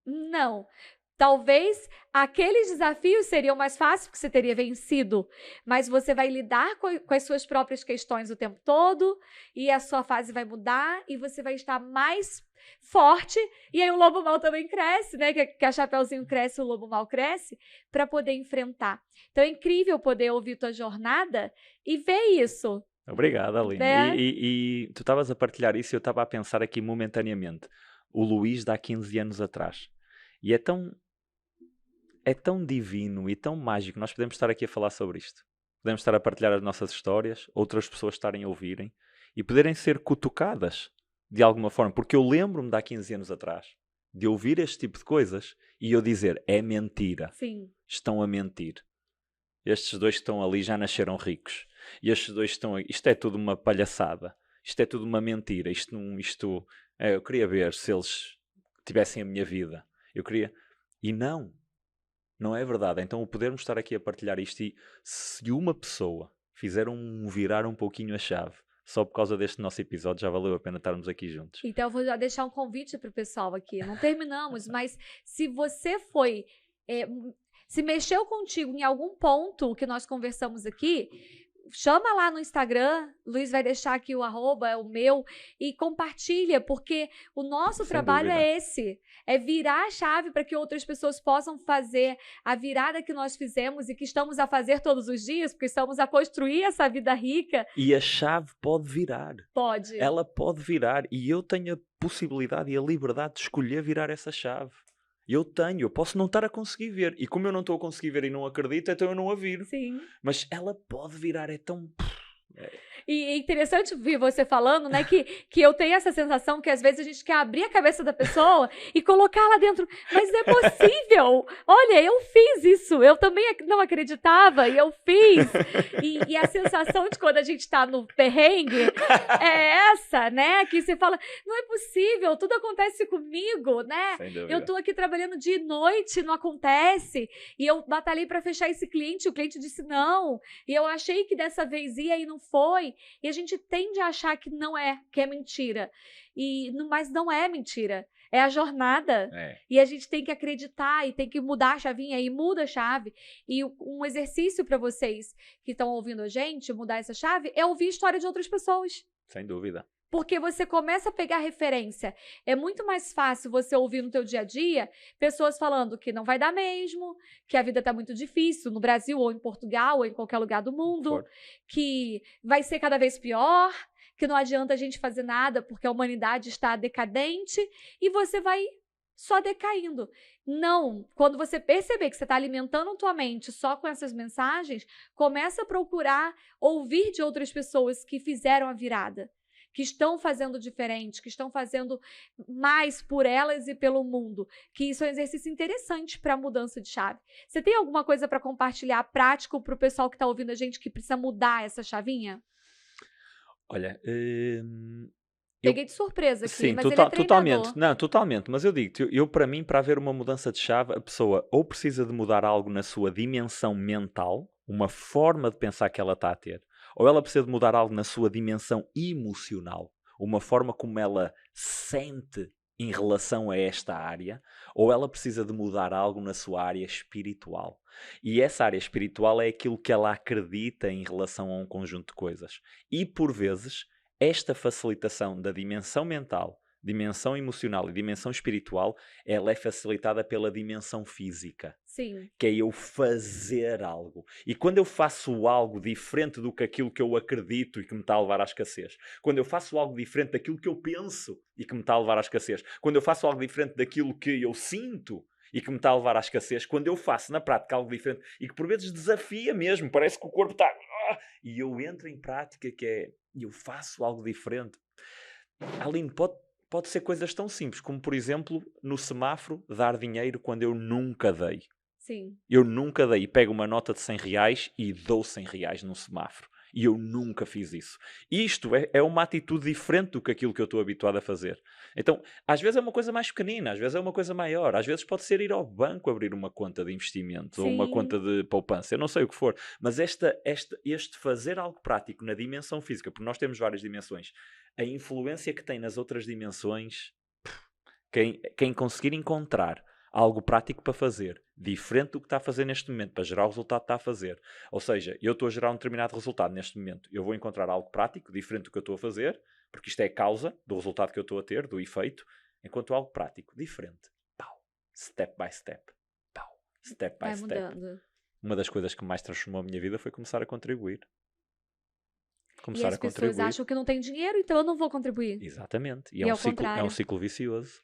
Não. Talvez aqueles desafios seriam mais fáceis, porque você teria vencido, mas você vai lidar com as suas próprias questões o tempo todo, e a sua fase vai mudar, e você vai estar mais forte, e aí o lobo mau também cresce, né? Que a Chapeuzinho cresce, o lobo mau cresce, para poder enfrentar. Então é incrível poder ouvir tua jornada e ver isso. Obrigado, Aline. Né? E tu estavas a partilhar isso e eu estava a pensar aqui momentaneamente. O Luís de há 15 anos atrás. E é tão divino e tão mágico. Nós podemos estar aqui a falar sobre isto. Podemos estar a partilhar as nossas histórias, outras pessoas estarem a ouvirem e poderem ser cutucadas de alguma forma. Porque eu lembro-me de há 15 anos atrás de ouvir este tipo de coisas e eu dizer, é mentira. Sim. Estão a mentir. Estes dois que estão ali já nasceram ricos. E estes dois estão aí. Isto é tudo uma palhaçada. Isto é tudo uma mentira. Eu queria ver se eles tivessem a minha vida. Eu queria... E não é verdade. Então o podermos estar aqui a partilhar isto e se uma pessoa fizer virar um pouquinho a chave, só por causa deste nosso episódio, já valeu a pena estarmos aqui juntos. Então eu vou já deixar um convite para o pessoal aqui. Não terminamos, mas se você foi... se mexeu contigo em algum ponto que nós conversamos aqui, chama lá no Instagram, Luiz vai deixar aqui o @ é o meu, e compartilha, porque o nosso Sem trabalho dúvida. é esse, é virar a chave para que outras pessoas possam fazer a virada que nós fizemos e que estamos a fazer todos os dias, porque estamos a construir essa vida rica. E a chave pode virar. Pode. Ela pode virar e eu tenho a possibilidade e a liberdade de escolher virar essa chave. Eu posso não estar a conseguir ver. E como eu não estou a conseguir ver e não acredito, então eu não a viro. Sim. Mas ela pode virar, é tão... E é interessante ver você falando, né, que eu tenho essa sensação que às vezes a gente quer abrir a cabeça da pessoa e colocar lá dentro, mas é possível. Olha, eu fiz isso, eu também não acreditava e eu fiz. E a sensação de quando a gente tá no perrengue é essa, né, que você fala, não é possível, tudo acontece comigo, né? Sem dúvida. Eu tô aqui trabalhando dia e noite, não acontece. E eu batalhei para fechar esse cliente, o cliente disse não. E eu achei que dessa vez ia e não foi. E a gente tende a achar que não é, que é mentira. Mas não é mentira. É a jornada. E a gente tem que acreditar e tem que mudar a chavinha e muda a chave. E um exercício para vocês que estão ouvindo a gente, mudar essa chave, é ouvir a história de outras pessoas. Sem dúvida. Porque você começa a pegar referência. É muito mais fácil você ouvir no teu dia a dia pessoas falando que não vai dar mesmo, que a vida está muito difícil no Brasil ou em Portugal ou em qualquer lugar do mundo, que vai ser cada vez pior, que não adianta a gente fazer nada porque a humanidade está decadente e você vai só decaindo. Não, quando você perceber que você está alimentando a tua mente só com essas mensagens, começa a procurar ouvir de outras pessoas que fizeram a virada, que estão fazendo diferente, que estão fazendo mais por elas e pelo mundo, que isso é um exercício interessante para a mudança de chave. Você tem alguma coisa para compartilhar prático para o pessoal que está ouvindo a gente que precisa mudar essa chavinha? Olha, peguei de surpresa aqui, sim, mas ele é treinador. Totalmente. Não, totalmente. Mas eu digo, para mim, para haver uma mudança de chave, a pessoa ou precisa de mudar algo na sua dimensão mental, uma forma de pensar que ela está a ter, ou ela precisa de mudar algo na sua dimensão emocional, uma forma como ela sente em relação a esta área, ou ela precisa de mudar algo na sua área espiritual. E essa área espiritual é aquilo que ela acredita em relação a um conjunto de coisas. E, por vezes, esta facilitação da dimensão mental, dimensão emocional e dimensão espiritual, ela é facilitada pela dimensão física. Sim. Que é eu fazer algo. E quando eu faço algo diferente do que aquilo que eu acredito e que me está a levar à escassez, quando eu faço algo diferente daquilo que eu penso e que me está a levar à escassez, quando eu faço algo diferente daquilo que eu sinto e que me está a levar à escassez, quando eu faço na prática algo diferente e que por vezes desafia mesmo, parece que o corpo está... E eu entro em prática que é... eu faço algo diferente. Aline, pode ser coisas tão simples como, por exemplo, no semáforo, dar dinheiro quando eu nunca dei. Sim. Eu nunca dei. Pego uma nota de R$100 e dou R$100 num semáforo. E eu nunca fiz isso. Isto é uma atitude diferente do que aquilo que eu estou habituado a fazer. Então, às vezes é uma coisa mais pequenina, às vezes é uma coisa maior, às vezes pode ser ir ao banco abrir uma conta de investimento ou uma conta de poupança, eu não sei o que for. Mas este fazer algo prático na dimensão física, porque nós temos várias dimensões, a influência que tem nas outras dimensões, quem conseguir encontrar algo prático para fazer, diferente do que está a fazer neste momento, para gerar o resultado que está a fazer. Ou seja, eu estou a gerar um determinado resultado neste momento. Eu vou encontrar algo prático, diferente do que eu estou a fazer, porque isto é a causa do resultado que eu estou a ter, do efeito, enquanto algo prático, diferente. Pau. Step by step. Pau. Step by step. Mudando. Uma das coisas que mais transformou a minha vida foi começar a contribuir. E as pessoas acham que não tem dinheiro, então eu não vou contribuir. Exatamente. E é um ciclo vicioso.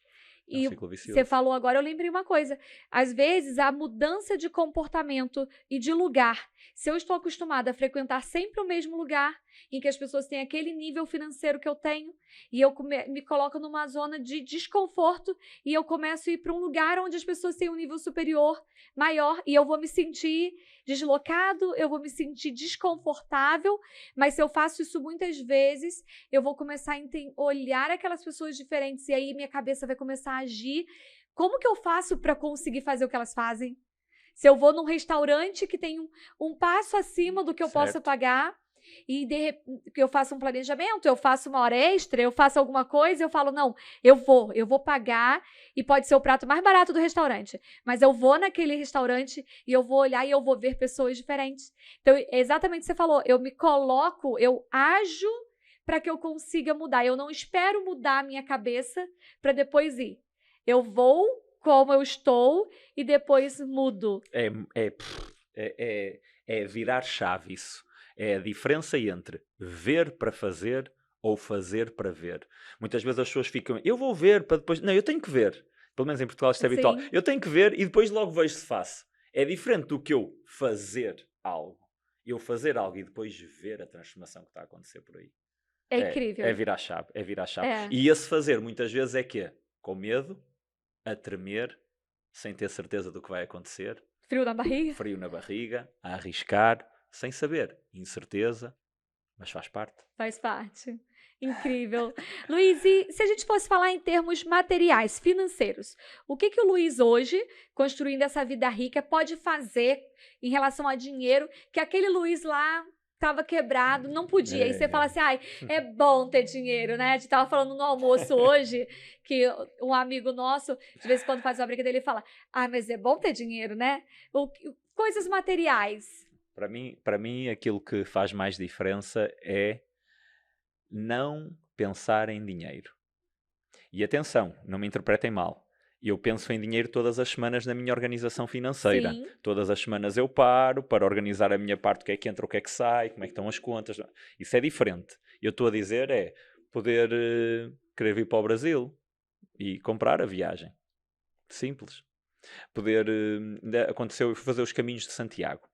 É um E ciclo vicioso. você falou agora, eu lembrei uma coisa. Às vezes, a mudança de comportamento e de lugar. Se eu estou acostumada a frequentar sempre o mesmo lugar, em que as pessoas têm aquele nível financeiro que eu tenho, e eu me coloco numa zona de desconforto, e eu começo a ir para um lugar onde as pessoas têm um nível superior, maior, e eu vou me sentir deslocado, eu vou me sentir desconfortável, mas se eu faço isso muitas vezes, eu vou começar a olhar aquelas pessoas diferentes, e aí minha cabeça vai começar a agir. Como que eu faço para conseguir fazer o que elas fazem? Se eu vou num restaurante que tem um passo acima do que eu posso pagar, e que eu faço um planejamento, eu faço uma hora extra, eu faço alguma coisa, eu falo, não, eu vou pagar, e pode ser o prato mais barato do restaurante, mas eu vou naquele restaurante e eu vou olhar e eu vou ver pessoas diferentes. Então, é exatamente o que você falou, eu me coloco, eu ajo para que eu consiga mudar. Eu não espero mudar a minha cabeça para depois ir. Eu vou como eu estou e depois mudo. É virar chave isso. É a diferença entre ver para fazer ou fazer para ver. Muitas vezes as pessoas ficam, eu vou ver para depois... Não, eu tenho que ver. Pelo menos em Portugal isto é habitual. Eu tenho que ver e depois logo vejo se faço. É diferente do que eu fazer algo. Eu fazer algo e depois ver a transformação que está a acontecer por aí. É incrível. É virar chave. É virar chave. E esse fazer muitas vezes é que com medo, a tremer, sem ter certeza do que vai acontecer. Frio na barriga. Frio na barriga, a arriscar, sem saber. Incerteza, mas faz parte. Faz parte. Incrível. Luiz, e se a gente fosse falar em termos materiais, financeiros, o que o Luiz hoje, construindo essa vida rica, pode fazer em relação a dinheiro que aquele Luiz lá estava quebrado, não podia. E você fala assim, ai, é bom ter dinheiro, né? A gente estava falando no almoço hoje, que um amigo nosso, de vez em quando faz uma brincadeira, ele fala, mas é bom ter dinheiro, né? Coisas materiais. Para mim, aquilo que faz mais diferença é não pensar em dinheiro. E atenção, não me interpretem mal. Eu penso em dinheiro todas as semanas na minha organização financeira. Sim. Todas as semanas eu paro para organizar a minha parte, o que é que entra, o que é que sai, como é que estão as contas. Isso é diferente. Eu estou a dizer é poder querer vir para o Brasil e comprar a viagem. Simples. Poder... aconteceu, eu fui fazer os caminhos de Santiago.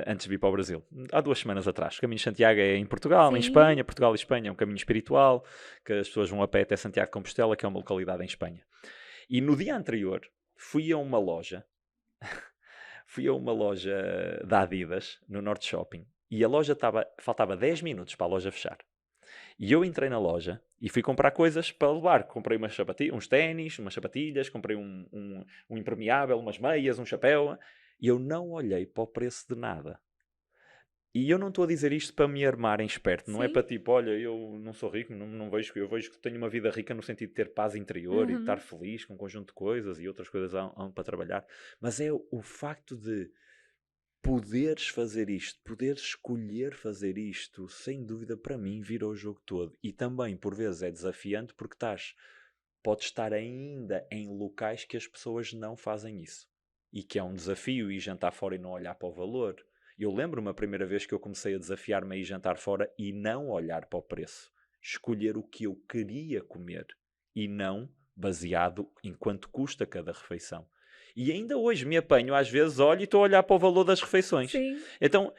Antes de vir para o Brasil, há 2 semanas atrás. O caminho de Santiago é em Portugal, em Espanha. Portugal e Espanha é um caminho espiritual, que as pessoas vão a pé até Santiago de Compostela, que é uma localidade em Espanha. E no dia anterior fui a uma loja da Adidas, no Norte Shopping, e a loja faltava 10 minutos para a loja fechar. E eu entrei na loja e fui comprar coisas para levar. Comprei uns ténis, umas sapatilhas, comprei um impermeável, umas meias, um chapéu. E eu não olhei para o preço de nada. E eu não estou a dizer isto para me armar em esperto. Não é para tipo, olha, eu não sou rico, não vejo, eu vejo que tenho uma vida rica no sentido de ter paz interior e de estar feliz com um conjunto de coisas e outras coisas há para trabalhar. Mas é o facto de poderes fazer isto, poderes escolher fazer isto, sem dúvida, para mim, vira o jogo todo. E também, por vezes, é desafiante porque podes estar ainda em locais que as pessoas não fazem isso. E que é um desafio ir jantar fora e não olhar para o valor. Eu lembro-me a primeira vez que eu comecei a desafiar-me a ir jantar fora e não olhar para o preço. Escolher o que eu queria comer e não baseado em quanto custa cada refeição. E ainda hoje me apanho, às vezes olho e estou a olhar para o valor das refeições. Sim. Então,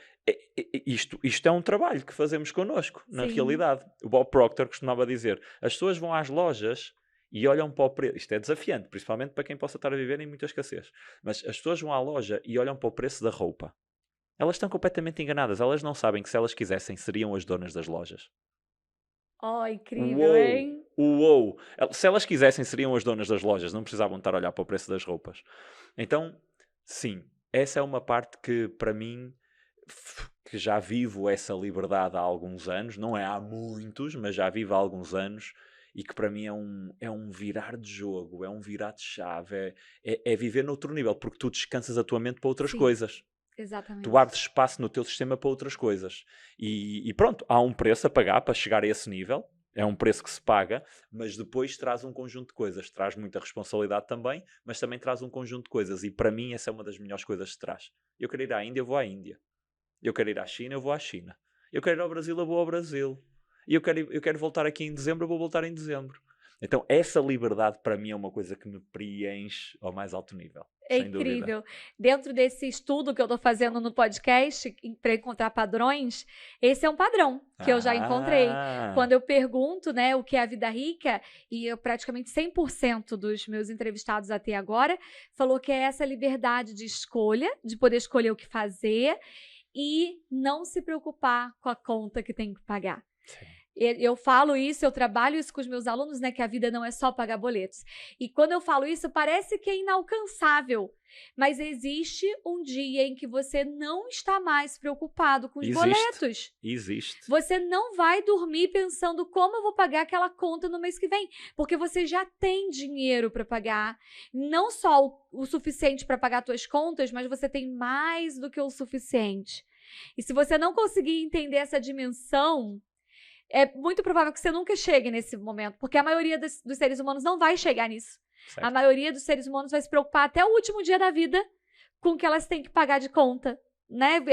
isto é um trabalho que fazemos connosco, na realidade. O Bob Proctor costumava dizer, as pessoas vão às lojas e olham para o preço. Isto é desafiante, principalmente para quem possa estar a viver em muita escassez. Mas as pessoas vão à loja e olham para o preço da roupa. Elas estão completamente enganadas. Elas não sabem que se elas quisessem, seriam as donas das lojas. Oh, incrível, hein? Uou! Se elas quisessem, seriam as donas das lojas. Não precisavam estar a olhar para o preço das roupas. Então, sim, essa é uma parte que, para mim, que já vivo essa liberdade há alguns anos. Não é há muitos, mas já vivo há alguns anos. E que para mim é um virar de jogo, é um virar de chave, é viver noutro nível, porque tu descansas a tua mente para outras coisas. Exatamente. Tu abres espaço no teu sistema para outras coisas. E pronto, há um preço a pagar para chegar a esse nível, é um preço que se paga, mas depois traz um conjunto de coisas. Traz muita responsabilidade também, mas também traz um conjunto de coisas. E para mim essa é uma das melhores coisas que traz. Eu quero ir à Índia, eu vou à Índia. Eu quero ir à China, eu vou à China. Eu quero ir ao Brasil, eu vou ao Brasil. E eu quero voltar aqui em dezembro, eu vou voltar em dezembro. Então, essa liberdade para mim é uma coisa que me preenche ao mais alto nível. É sem dúvida. incrível. Dentro desse estudo que eu estou fazendo no podcast, para encontrar padrões, esse é um padrão que eu já encontrei. Quando eu pergunto, né, o que é a vida rica, e eu praticamente 100% dos meus entrevistados até agora falou que é essa liberdade de escolha, de poder escolher o que fazer e não se preocupar com a conta que tem que pagar. Sim. Eu falo isso, eu trabalho isso com os meus alunos, né? Que a vida não é só pagar boletos. E quando eu falo isso, parece que é inalcançável. Mas existe um dia em que você não está mais preocupado com os boletos. Existe. Você não vai dormir pensando como eu vou pagar aquela conta no mês que vem. Porque você já tem dinheiro para pagar. Não só o suficiente para pagar suas contas, mas você tem mais do que o suficiente. E se você não conseguir entender essa dimensão, é muito provável que você nunca chegue nesse momento, porque a maioria dos seres humanos não vai chegar nisso. Certo. A maioria dos seres humanos vai se preocupar até o último dia da vida com o que elas têm que pagar de conta. Né?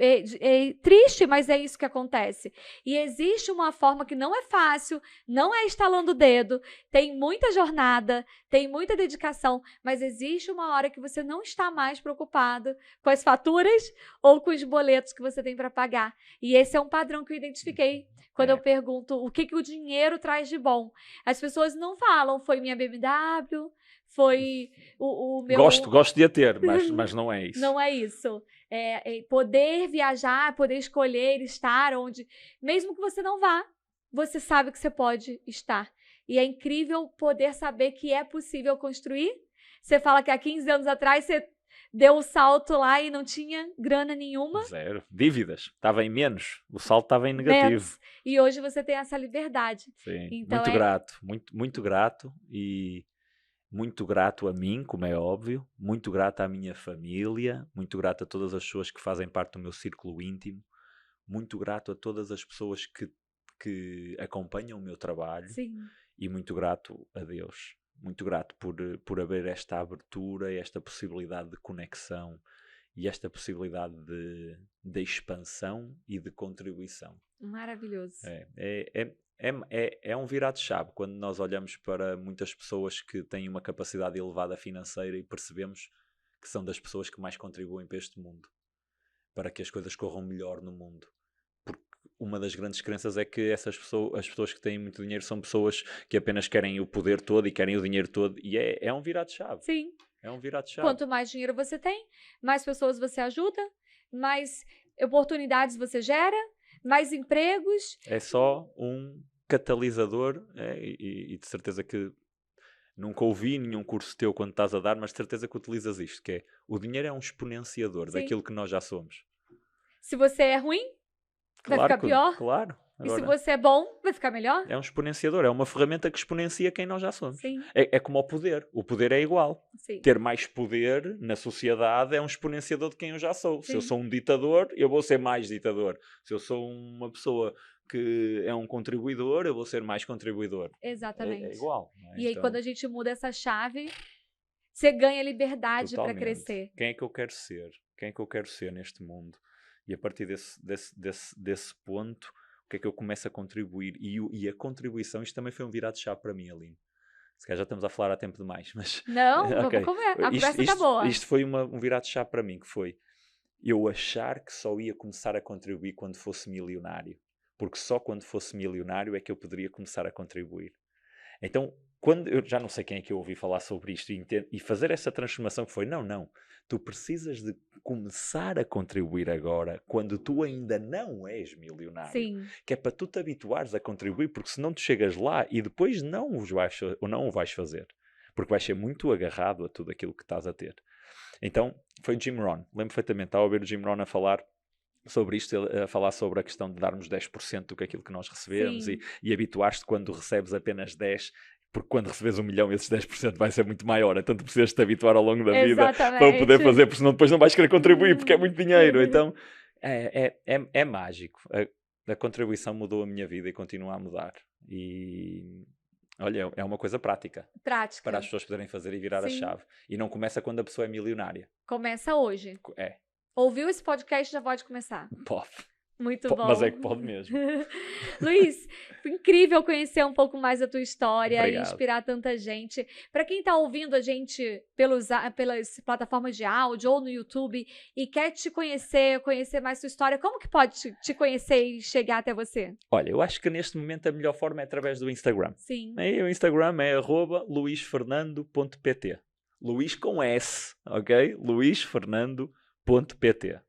É triste, mas é isso que acontece. E existe uma forma que não é fácil, não é estalando o dedo, tem muita jornada, tem muita dedicação, mas existe uma hora que você não está mais preocupado com as faturas ou com os boletos que você tem para pagar. E esse é um padrão que eu identifiquei quando eu pergunto o que o dinheiro traz de bom. As pessoas não falam, foi minha BMW, foi o meu... Gosto de a ter, mas não é isso. Não é isso. Poder viajar, poder escolher estar onde... Mesmo que você não vá, você sabe que você pode estar. E é incrível poder saber que é possível construir. Você fala que há 15 anos atrás você deu o salto lá e não tinha grana nenhuma. Zero. Dívidas. Estava em menos. O salto estava em negativo. Menos. E hoje você tem essa liberdade. Sim. Então, muito grato. Muito grato. E muito grato a mim, como é óbvio. Muito grato à minha família. Muito grato a todas as pessoas que fazem parte do meu círculo íntimo. Muito grato a todas as pessoas que acompanham o meu trabalho. Sim. E muito grato a Deus. Muito grato por haver esta abertura, esta possibilidade de conexão e esta possibilidade de expansão e de contribuição. Maravilhoso. É um virar de chave quando nós olhamos para muitas pessoas que têm uma capacidade elevada financeira e percebemos que são das pessoas que mais contribuem para este mundo, para que as coisas corram melhor no mundo. Uma das grandes crenças é que as pessoas que têm muito dinheiro são pessoas que apenas querem o poder todo e querem o dinheiro todo. E é um virar de chave. Sim. É um virar de chave. Quanto mais dinheiro você tem, mais pessoas você ajuda, mais oportunidades você gera, mais empregos. É só um catalisador e de certeza que nunca ouvi nenhum curso teu quando estás a dar, mas de certeza que utilizas isto, que é o dinheiro é um exponenciador daquilo que nós já somos. Se você é ruim, vai ficar pior. Claro. Agora, e se você é bom, vai ficar melhor? É um exponenciador, é uma ferramenta que exponencia quem nós já somos. Sim. É como o poder. O poder é igual. Sim. Ter mais poder na sociedade é um exponenciador de quem eu já sou. Sim. Se eu sou um ditador, eu vou ser mais ditador. Se eu sou uma pessoa que é um contribuidor, eu vou ser mais contribuidor. Exatamente. É igual. Não é? E aí, quando a gente muda essa chave, você ganha liberdade para crescer. Quem é que eu quero ser? Quem é que eu quero ser neste mundo? E a partir desse ponto, o que é que eu começo a contribuir? E a contribuição, isto também foi um virado de chave para mim, Aline. Se calhar já estamos a falar há tempo demais, mas... Não, okay. Vamos comer. A conversa está boa. Isto foi um virado de chave para mim, que foi eu achar que só ia começar a contribuir quando fosse milionário. Porque só quando fosse milionário é que eu poderia começar a contribuir. Então, quando eu já não sei quem é que eu ouvi falar sobre isto e fazer essa transformação que foi, não, tu precisas de começar a contribuir agora, quando tu ainda não és milionário. Sim. Que é para tu te habituares a contribuir, porque senão tu chegas lá e depois não o vais fazer. Porque vais ser muito agarrado a tudo aquilo que estás a ter. Então, foi Jim Rohn. Lembro perfeitamente, estava a ouvir o Jim Rohn a falar sobre isto, a falar sobre a questão de darmos 10% do que aquilo que nós recebemos e habituar-te quando recebes apenas 10%, porque quando recebes 1 milhão, esses 10% vai ser muito maior. Então tu precisas te habituar ao longo da vida para o poder fazer, porque senão depois não vais querer contribuir, porque é muito dinheiro. Então é mágico. A contribuição mudou a minha vida e continua a mudar. E olha, é uma coisa prática. Para as pessoas poderem fazer e virar a chave. E não começa quando a pessoa é milionária. Começa hoje. É. Ouviu esse podcast, já pode começar. Pode. Muito bom. Mas é que pode mesmo. Luiz, foi incrível conhecer um pouco mais da tua história Obrigado. e inspirar tanta gente. Para quem está ouvindo a gente pelas plataformas de áudio ou no YouTube e quer te conhecer mais sua história, como que pode te conhecer e chegar até você? Olha, eu acho que neste momento a melhor forma é através do Instagram. Sim. E o Instagram é @luisfernando.pt. Luís com S, ok? luisfernando.pt.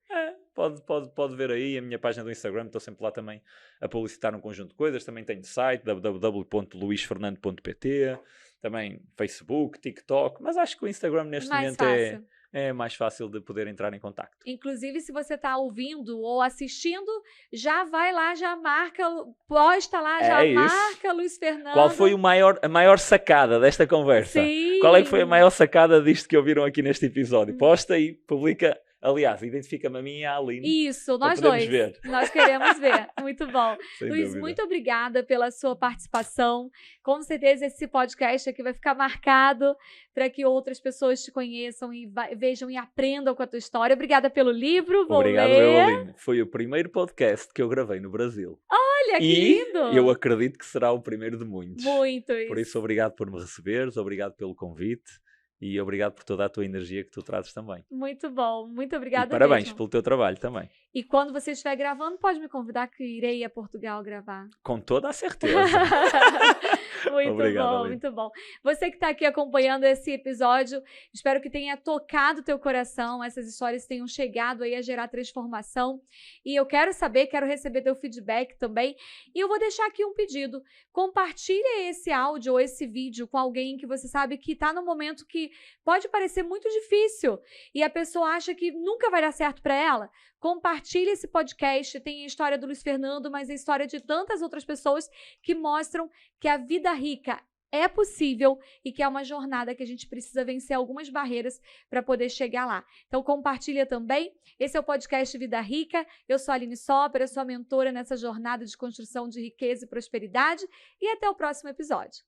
Pode ver aí a minha página do Instagram, estou sempre lá também a publicitar um conjunto de coisas. Também tenho site, www.luisfernando.pt, também Facebook, TikTok, mas acho que o Instagram neste momento é mais fácil de poder entrar em contacto. Inclusive, se você está ouvindo ou assistindo, já vai lá, já marca, posta lá, já marca Luiz Fernando. Qual foi a maior sacada desta conversa? Sim. Qual é que foi a maior sacada disto que ouviram aqui neste episódio? Posta e publica. Aliás, identifica-me a mim e a Aline. Isso, nós dois. Ver. Nós queremos ver. Muito bom. Luiz, muito obrigada pela sua participação. Com certeza esse podcast aqui vai ficar marcado para que outras pessoas te conheçam e vejam e aprendam com a tua história. Obrigada pelo livro. Obrigado, Aline. Foi o primeiro podcast que eu gravei no Brasil. Olha, que lindo! Eu acredito que será o primeiro de muitos. Muitos. Por isso, obrigado por me receberes, obrigado pelo convite. E obrigado por toda a tua energia que tu trazes também. Muito bom, muito obrigada mesmo. Parabéns pelo teu trabalho também. E quando você estiver gravando, pode me convidar que irei a Portugal gravar. Com toda a certeza. Muito Obrigado, bom, Aline. muito bom. Você que está aqui acompanhando esse episódio, espero que tenha tocado teu coração, essas histórias tenham chegado aí a gerar transformação. E eu quero receber teu feedback também. E eu vou deixar aqui um pedido. Compartilhe esse áudio ou esse vídeo com alguém que você sabe que está num momento que pode parecer muito difícil e a pessoa acha que nunca vai dar certo para ela. Compartilhe esse podcast, tem a história do Luiz Fernando, mas a história de tantas outras pessoas que mostram que a vida rica é possível e que é uma jornada que a gente precisa vencer algumas barreiras para poder chegar lá. Então compartilha também. Esse é o podcast Vida Rica. Eu sou a Aline Sopper, eu sou a mentora nessa jornada de construção de riqueza e prosperidade e até o próximo episódio.